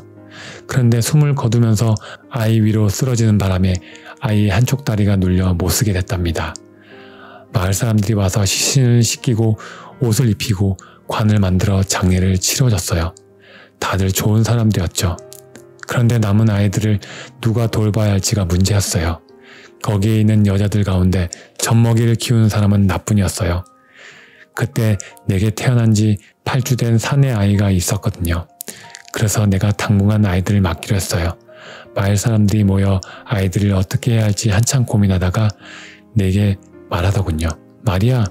그런데 숨을 거두면서 아이 위로 쓰러지는 바람에 아이의 한쪽 다리가 눌려 못쓰게 됐답니다. 마을 사람들이 와서 시신을 씻기고 옷을 입히고 관을 만들어 장례를 치러줬어요. 다들 좋은 사람들이었죠. 그런데 남은 아이들을 누가 돌봐야 할지가 문제였어요. 거기에 있는 여자들 가운데 젖먹이를 키우는 사람은 나뿐이었어요. 그때 내게 태어난 지 8주 된 사내 아이가 있었거든요. 그래서 내가 당분간 아이들을 맡기로 했어요. 마을 사람들이 모여 아이들을 어떻게 해야 할지 한참 고민하다가 내게 말하더군요. 마리아,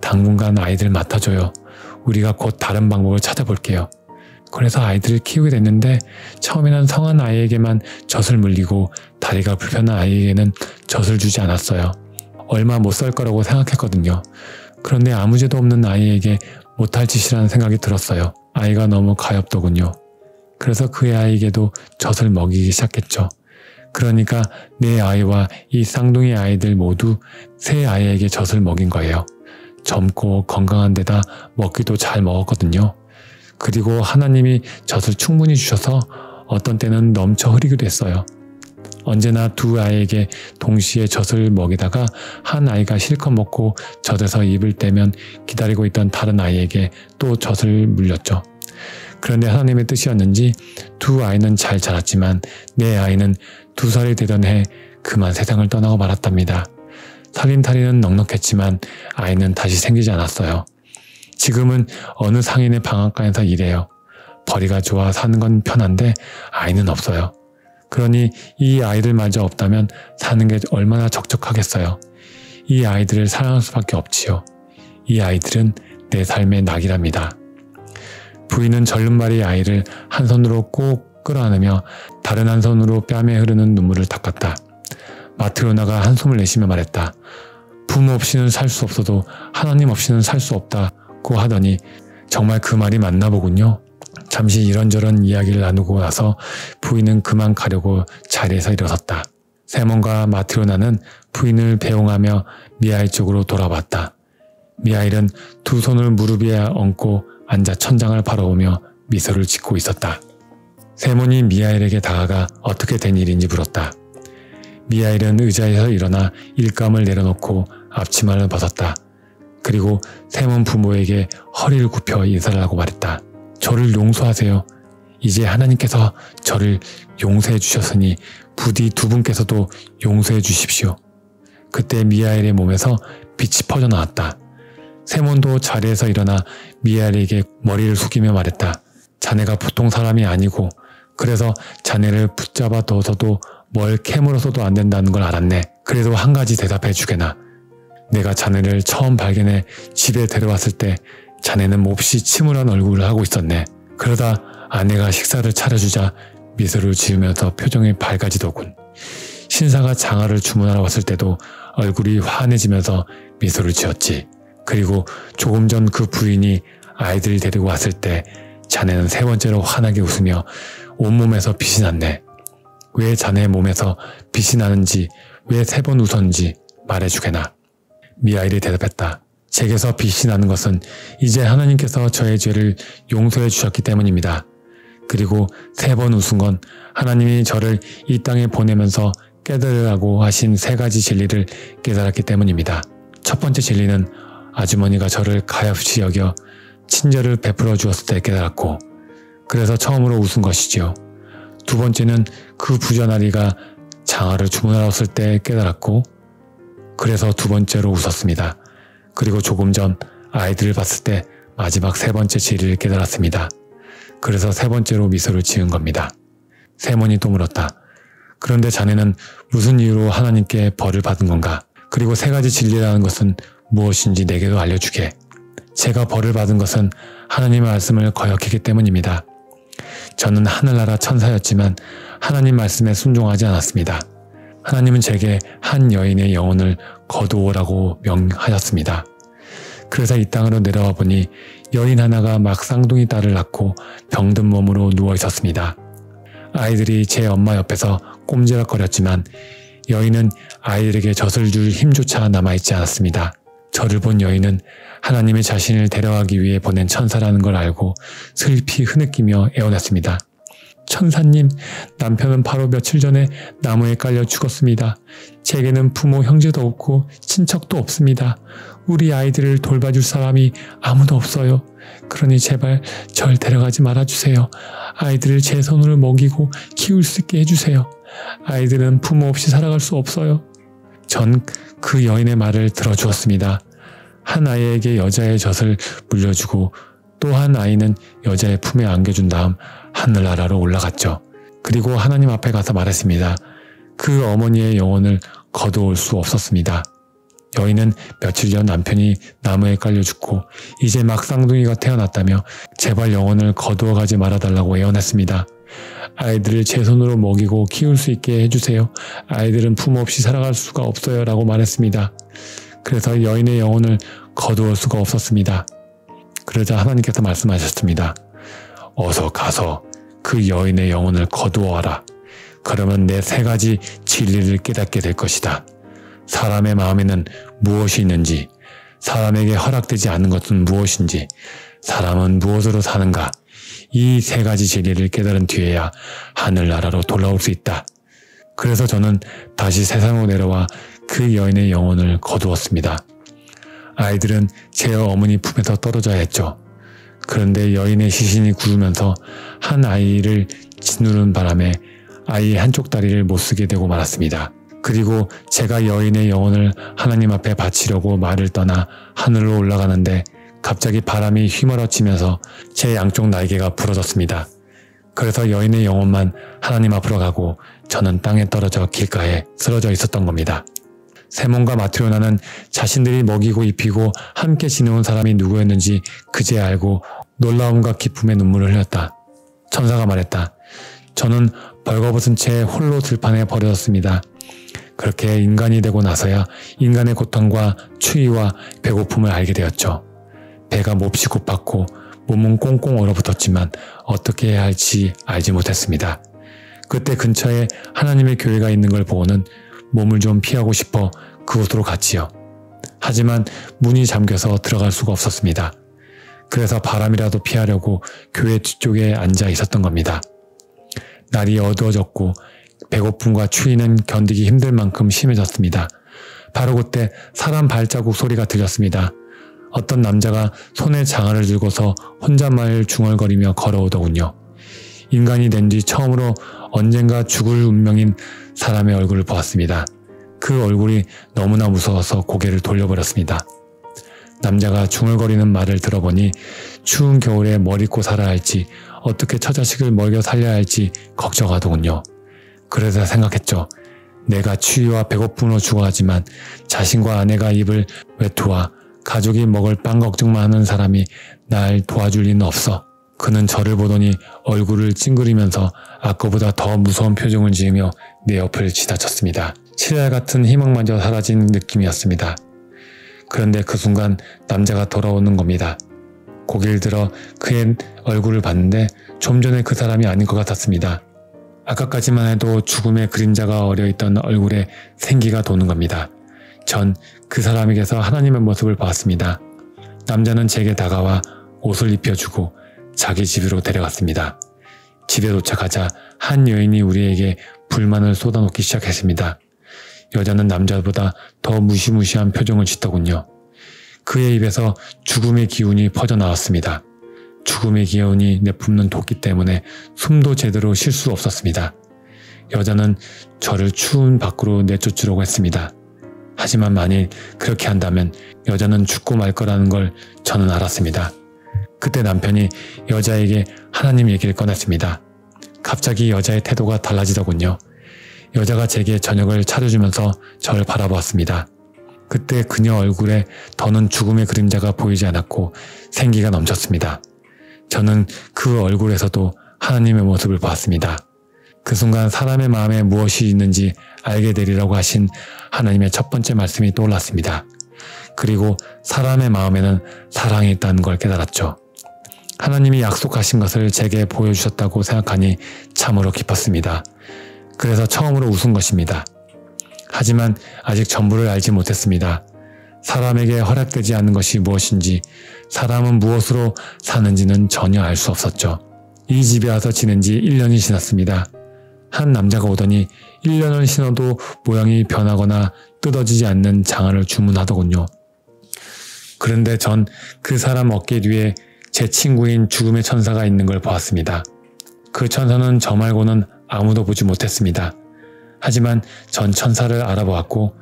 당분간 아이들 맡아줘요. 우리가 곧 다른 방법을 찾아볼게요. 그래서 아이들을 키우게 됐는데 처음에는 성한 아이에게만 젖을 물리고 다리가 불편한 아이에게는 젖을 주지 않았어요. 얼마 못 살 거라고 생각했거든요. 그런데 아무 죄도 없는 아이에게 못할 짓이라는 생각이 들었어요. 아이가 너무 가엾더군요. 그래서 그 아이에게도 젖을 먹이기 시작했죠. 그러니까 내 아이와 이 쌍둥이 아이들 모두 세 아이에게 젖을 먹인 거예요. 젊고 건강한 데다 먹기도 잘 먹었거든요. 그리고 하나님이 젖을 충분히 주셔서 어떤 때는 넘쳐 흐리기도 했어요. 언제나 두 아이에게 동시에 젖을 먹이다가 한 아이가 실컷 먹고 젖에서 입을 떼면 기다리고 있던 다른 아이에게 또 젖을 물렸죠. 그런데 하나님의 뜻이었는지 두 아이는 잘 자랐지만 내 아이는 2살이 되던 해 그만 세상을 떠나고 말았답니다. 살림살이는 넉넉했지만 아이는 다시 생기지 않았어요. 지금은 어느 상인의 방앗간에서 일해요. 벌이가 좋아 사는 건 편한데 아이는 없어요. 그러니 이 아이들마저 없다면 사는 게 얼마나 적적하겠어요. 이 아이들을 사랑할 수밖에 없지요. 이 아이들은 내 삶의 낙이랍니다. 부인은 절름발이 아이를 한 손으로 꼭 끌어안으며 다른 한 손으로 뺨에 흐르는 눈물을 닦았다. 마트로나가 한숨을 내쉬며 말했다. 부모 없이는 살 수 없어도 하나님 없이는 살 수 없다고 하더니 정말 그 말이 맞나 보군요. 잠시 이런저런 이야기를 나누고 나서 부인은 그만 가려고 자리에서 일어섰다. 세몬과 마트로나는 부인을 배웅하며 미하일 쪽으로 돌아봤다. 미하일은 두 손을 무릎 위에 얹고 앉아 천장을 바라보며 미소를 짓고 있었다. 세몬이 미하일에게 다가가 어떻게 된 일인지 물었다. 미하일은 의자에서 일어나 일감을 내려놓고 앞치마를 벗었다. 그리고 세몬 부모에게 허리를 굽혀 인사를 하고 말했다. 저를 용서하세요. 이제 하나님께서 저를 용서해 주셨으니 부디 두 분께서도 용서해 주십시오. 그때 미하일의 몸에서 빛이 퍼져나왔다. 세몬도 자리에서 일어나 미하일에게 머리를 숙이며 말했다. 자네가 보통 사람이 아니고 그래서 자네를 붙잡아 둬서도 뭘 캐물어서도 안 된다는 걸 알았네. 그래도 한 가지 대답해 주게나. 내가 자네를 처음 발견해 집에 데려왔을 때 자네는 몹시 침울한 얼굴을 하고 있었네. 그러다 아내가 식사를 차려주자 미소를 지으면서 표정이 밝아지더군. 신사가 장화를 주문하러 왔을 때도 얼굴이 환해지면서 미소를 지었지. 그리고 조금 전 그 부인이 아이들을 데리고 왔을 때 자네는 세 번째로 환하게 웃으며 온몸에서 빛이 났네. 왜 자네의 몸에서 빛이 나는지, 왜 세 번 웃었는지 말해주게나. 미하일이 대답했다. 제게서 빛이 나는 것은 이제 하나님께서 저의 죄를 용서해 주셨기 때문입니다. 그리고 세 번 웃은 건 하나님이 저를 이 땅에 보내면서 깨달으라고 하신 세 가지 진리를 깨달았기 때문입니다. 첫 번째 진리는 아주머니가 저를 가엾이 여겨 친절을 베풀어 주었을 때 깨달았고, 그래서 처음으로 웃은 것이지요. 두 번째는 그 부자나리가 장화를 주문하러 왔을 때 깨달았고, 그래서 두 번째로 웃었습니다. 그리고 조금 전 아이들을 봤을 때 마지막 세 번째 진리를 깨달았습니다. 그래서 세 번째로 미소를 지은 겁니다. 세몬이 또 물었다. 그런데 자네는 무슨 이유로 하나님께 벌을 받은 건가? 그리고 세 가지 진리라는 것은 무엇인지 내게도 알려주게. 제가 벌을 받은 것은 하나님의 말씀을 거역했기 때문입니다. 저는 하늘나라 천사였지만 하나님 말씀에 순종하지 않았습니다. 하나님은 제게 한 여인의 영혼을 거두오라고 명하셨습니다. 그래서 이 땅으로 내려와 보니 여인 하나가 막 쌍둥이 딸을 낳고 병든 몸으로 누워 있었습니다. 아이들이 제 엄마 옆에서 꼼지락거렸지만 여인은 아이들에게 젖을 줄 힘조차 남아있지 않았습니다. 저를 본 여인은 하나님의 자신을 데려가기 위해 보낸 천사라는 걸 알고 슬피 흐느끼며 애원했습니다. 천사님, 남편은 바로 며칠 전에 나무에 깔려 죽었습니다. 제게는 부모, 형제도 없고 친척도 없습니다. 우리 아이들을 돌봐줄 사람이 아무도 없어요. 그러니 제발 절 데려가지 말아주세요. 아이들을 제 손으로 먹이고 키울 수 있게 해주세요. 아이들은 부모 없이 살아갈 수 없어요. 전 그 여인의 말을 들어주었습니다. 한 아이에게 여자의 젖을 물려주고 또 한 아이는 여자의 품에 안겨준 다음 하늘나라로 올라갔죠. 그리고 하나님 앞에 가서 말했습니다. 그 어머니의 영혼을 거두올 수 없었습니다. 여인은 며칠 전 남편이 나무에 깔려 죽고 이제 막 쌍둥이가 태어났다며 제발 영혼을 거두어 가지 말아달라고 애원했습니다. 아이들을 제 손으로 먹이고 키울 수 있게 해주세요. 아이들은 부모 없이 살아갈 수가 없어요 라고 말했습니다. 그래서 여인의 영혼을 거두을 수가 없었습니다. 그러자 하나님께서 말씀하셨습니다. 어서 가서 그 여인의 영혼을 거두어와라. 그러면 내 3가지 진리를 깨닫게 될 것이다. 사람의 마음에는 무엇이 있는지, 사람에게 허락되지 않는 것은 무엇인지, 사람은 무엇으로 사는가, 이 3가지 진리를 깨달은 뒤에야 하늘나라로 돌아올 수 있다. 그래서 저는 다시 세상으로 내려와 그 여인의 영혼을 거두었습니다. 아이들은 제 어머니 품에서 떨어져야 했죠. 그런데 여인의 시신이 구르면서 한 아이를 짓누른 바람에 아이의 한쪽 다리를 못쓰게 되고 말았습니다. 그리고 제가 여인의 영혼을 하나님 앞에 바치려고 말을 떠나 하늘로 올라가는데 갑자기 바람이 휘몰아치면서 제 양쪽 날개가 부러졌습니다. 그래서 여인의 영혼만 하나님 앞으로 가고 저는 땅에 떨어져 길가에 쓰러져 있었던 겁니다. 세몬과 마트로나는 자신들이 먹이고 입히고 함께 지내온 사람이 누구였는지 그제 알고 놀라움과 기쁨의 눈물을 흘렸다. 천사가 말했다. 저는 벌거벗은 채 홀로 들판에 버려졌습니다. 그렇게 인간이 되고 나서야 인간의 고통과 추위와 배고픔을 알게 되었죠. 배가 몹시 고팠고 몸은 꽁꽁 얼어붙었지만 어떻게 해야 할지 알지 못했습니다. 그때 근처에 하나님의 교회가 있는 걸 보고는 몸을 좀 피하고 싶어 그곳으로 갔지요. 하지만 문이 잠겨서 들어갈 수가 없었습니다. 그래서 바람이라도 피하려고 교회 뒤쪽에 앉아 있었던 겁니다. 날이 어두워졌고 배고픔과 추위는 견디기 힘들 만큼 심해졌습니다. 바로 그때 사람 발자국 소리가 들렸습니다. 어떤 남자가 손에 장화를 들고서 혼잣말 중얼거리며 걸어오더군요. 인간이 된 뒤 처음으로 언젠가 죽을 운명인 사람의 얼굴을 보았습니다. 그 얼굴이 너무나 무서워서 고개를 돌려버렸습니다. 남자가 중얼거리는 말을 들어보니 추운 겨울에 뭘 입고 살아야 할지 어떻게 처자식을 먹여 살려야 할지 걱정하더군요. 그래서 생각했죠. 내가 추위와 배고픔으로 죽어가지만 자신과 아내가 입을 외투와 가족이 먹을 빵 걱정만 하는 사람이 날 도와줄 리는 없어. 그는 저를 보더니 얼굴을 찡그리면서 아까보다 더 무서운 표정을 지으며 내 옆을 지나쳤습니다. 칠할 같은 희망마저 사라진 느낌이었습니다. 그런데 그 순간 남자가 돌아오는 겁니다. 고개를 들어 그의 얼굴을 봤는데 좀 전에 그 사람이 아닌 것 같았습니다. 아까까지만 해도 죽음의 그림자가 어려있던 얼굴에 생기가 도는 겁니다. 전 그 사람에게서 하나님의 모습을 보았습니다. 남자는 제게 다가와 옷을 입혀주고 자기 집으로 데려갔습니다. 집에 도착하자 한 여인이 우리에게 불만을 쏟아놓기 시작했습니다. 여자는 남자보다 더 무시무시한 표정을 짓더군요. 그의 입에서 죽음의 기운이 퍼져나왔습니다. 죽음의 기운이 내뿜는 도끼 때문에 숨도 제대로 쉴 수 없었습니다. 여자는 저를 추운 밖으로 내쫓으려고 했습니다. 하지만 만일 그렇게 한다면 여자는 죽고 말 거라는 걸 저는 알았습니다. 그때 남편이 여자에게 하나님 얘기를 꺼냈습니다. 갑자기 여자의 태도가 달라지더군요. 여자가 제게 저녁을 차려주면서 저를 바라보았습니다. 그때 그녀 얼굴에 더는 죽음의 그림자가 보이지 않았고 생기가 넘쳤습니다. 저는 그 얼굴에서도 하나님의 모습을 보았습니다. 그 순간 사람의 마음에 무엇이 있는지 알게 되리라고 하신 하나님의 첫 번째 말씀이 떠올랐습니다. 그리고 사람의 마음에는 사랑이 있다는 걸 깨달았죠. 하나님이 약속하신 것을 제게 보여주셨다고 생각하니 참으로 기뻤습니다. 그래서 처음으로 웃은 것입니다. 하지만 아직 전부를 알지 못했습니다. 사람에게 허락되지 않는 것이 무엇인지, 사람은 무엇으로 사는지는 전혀 알 수 없었죠. 이 집에 와서 지낸 지 1년이 지났습니다. 한 남자가 오더니 1년을 신어도 모양이 변하거나 뜯어지지 않는 장화를 주문하더군요. 그런데 전 그 사람 어깨 뒤에 제 친구인 죽음의 천사가 있는 걸 보았습니다. 그 천사는 저 말고는 아무도 보지 못했습니다. 하지만 전 천사를 알아보았고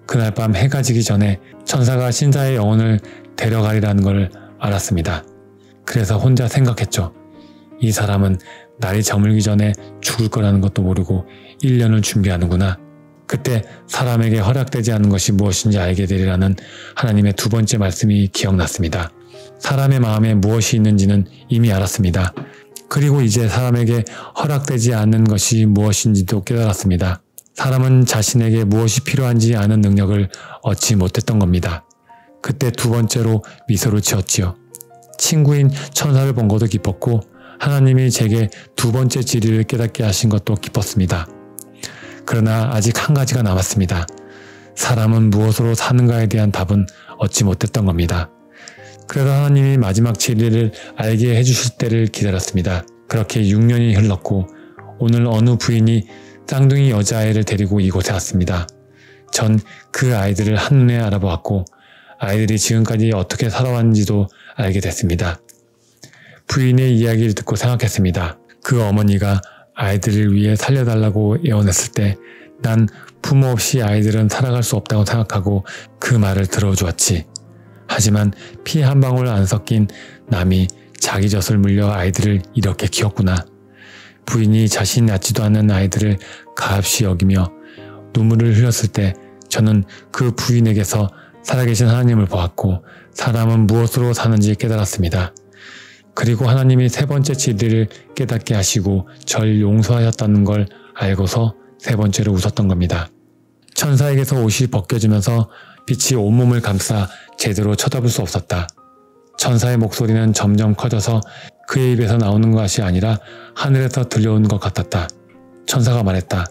그날 밤 해가 지기 전에 천사가 신사의 영혼을 데려가리라는 걸 알았습니다. 그래서 혼자 생각했죠. 이 사람은 날이 저물기 전에 죽을 거라는 것도 모르고 1년을 준비하는구나. 그때 사람에게 허락되지 않는 것이 무엇인지 알게 되리라는 하나님의 두 번째 말씀이 기억났습니다. 사람의 마음에 무엇이 있는지는 이미 알았습니다. 그리고 이제 사람에게 허락되지 않는 것이 무엇인지도 깨달았습니다. 사람은 자신에게 무엇이 필요한지 아는 능력을 얻지 못했던 겁니다. 그때 두 번째로 미소를 지었지요. 친구인 천사를 본 것도 기뻤고 하나님이 제게 두 번째 진리를 깨닫게 하신 것도 기뻤습니다. 그러나 아직 한 가지가 남았습니다. 사람은 무엇으로 사는가에 대한 답은 얻지 못했던 겁니다. 그래서 하나님이 마지막 진리를 알게 해주실 때를 기다렸습니다. 그렇게 6년이 흘렀고 오늘 어느 부인이 쌍둥이 여자아이를 데리고 이곳에 왔습니다. 전 그 아이들을 한눈에 알아보았고 아이들이 지금까지 어떻게 살아왔는지도 알게 됐습니다. 부인의 이야기를 듣고 생각했습니다. 그 어머니가 아이들을 위해 살려달라고 애원했을 때 난 부모 없이 아이들은 살아갈 수 없다고 생각하고 그 말을 들어주었지. 하지만 피 한 방울 안 섞인 남이 자기 젖을 물려 아이들을 이렇게 키웠구나. 부인이 자신이 낳지도 않은 아이들을 가엾이 여기며 눈물을 흘렸을 때 저는 그 부인에게서 살아계신 하나님을 보았고 사람은 무엇으로 사는지 깨달았습니다. 그리고 하나님이 세 번째 진리를 깨닫게 하시고 절 용서하셨다는 걸 알고서 세 번째로 웃었던 겁니다. 천사에게서 옷이 벗겨지면서 빛이 온몸을 감싸 제대로 쳐다볼 수 없었다. 천사의 목소리는 점점 커져서 그의 입에서 나오는 것이 아니라 하늘에서 들려오는 것 같았다. 천사가 말했다.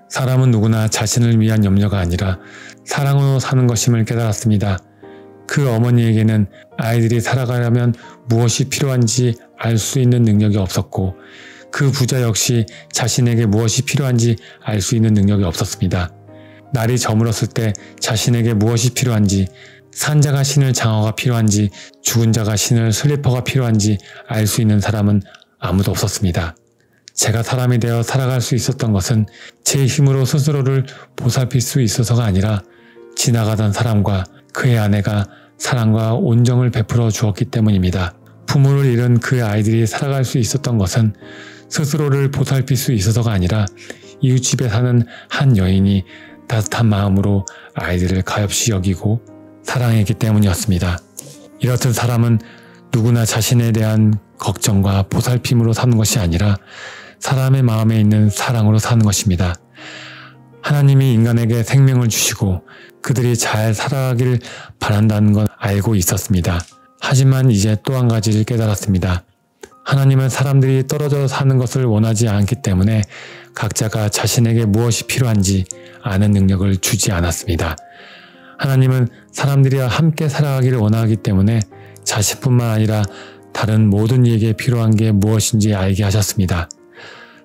사람은 누구나 자신을 위한 염려가 아니라 사랑으로 사는 것임을 깨달았습니다. 그 어머니에게는 아이들이 살아가려면 무엇이 필요한지 알 수 있는 능력이 없었고 그 부자 역시 자신에게 무엇이 필요한지 알 수 있는 능력이 없었습니다. 날이 저물었을 때 자신에게 무엇이 필요한지, 산 자가 신을 장화가 필요한지, 죽은 자가 신을 슬리퍼가 필요한지 알 수 있는 사람은 아무도 없었습니다. 제가 사람이 되어 살아갈 수 있었던 것은 제 힘으로 스스로를 보살필 수 있어서가 아니라 지나가던 사람과 그의 아내가 사랑과 온정을 베풀어 주었기 때문입니다. 부모를 잃은 그 아이들이 살아갈 수 있었던 것은 스스로를 보살필 수 있어서가 아니라 이웃집에 사는 한 여인이 따뜻한 마음으로 아이들을 가엾이 여기고 사랑했기 때문이었습니다. 이렇듯 사람은 누구나 자신에 대한 걱정과 보살핌으로 사는 것이 아니라 사람의 마음에 있는 사랑으로 사는 것입니다. 하나님이 인간에게 생명을 주시고 그들이 잘 살아가길 바란다는 건 알고 있었습니다. 하지만 이제 또 한 가지를 깨달았습니다. 하나님은 사람들이 떨어져 사는 것을 원하지 않기 때문에 각자가 자신에게 무엇이 필요한지 아는 능력을 주지 않았습니다. 하나님은 사람들이 함께 살아가기를 원하기 때문에 자신뿐만 아니라 다른 모든 이에게 필요한 게 무엇인지 알게 하셨습니다.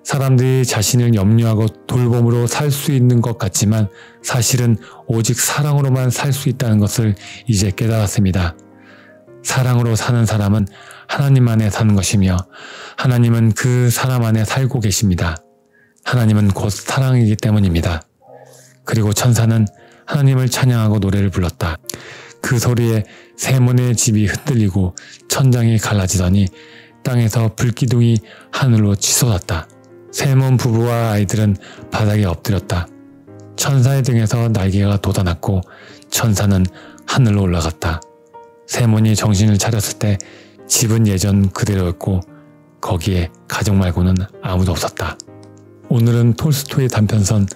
사람들이 자신을 염려하고 돌봄으로 살 수 있는 것 같지만 사실은 오직 사랑으로만 살 수 있다는 것을 이제 깨달았습니다. 사랑으로 사는 사람은 하나님 안에 사는 것이며 하나님은 그 사람 안에 살고 계십니다. 하나님은 곧 사랑이기 때문입니다. 그리고 천사는 하나님을 찬양하고 노래를 불렀다. 그 소리에 세몬의 집이 흔들리고 천장이 갈라지더니 땅에서 불기둥이 하늘로 치솟았다. 세몬 부부와 아이들은 바닥에 엎드렸다. 천사의 등에서 날개가 돋아났고 천사는 하늘로 올라갔다. 세몬이 정신을 차렸을 때 집은 예전 그대로였고 거기에 가족 말고는 아무도 없었다. 오늘은 톨스토이 단편선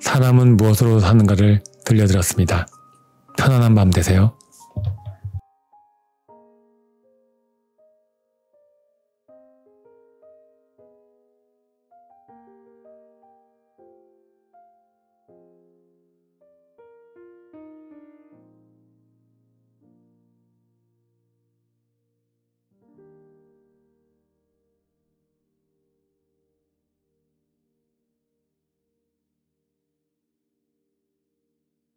사람은 무엇으로 사는가를 들려드렸습니다. 편안한 밤 되세요.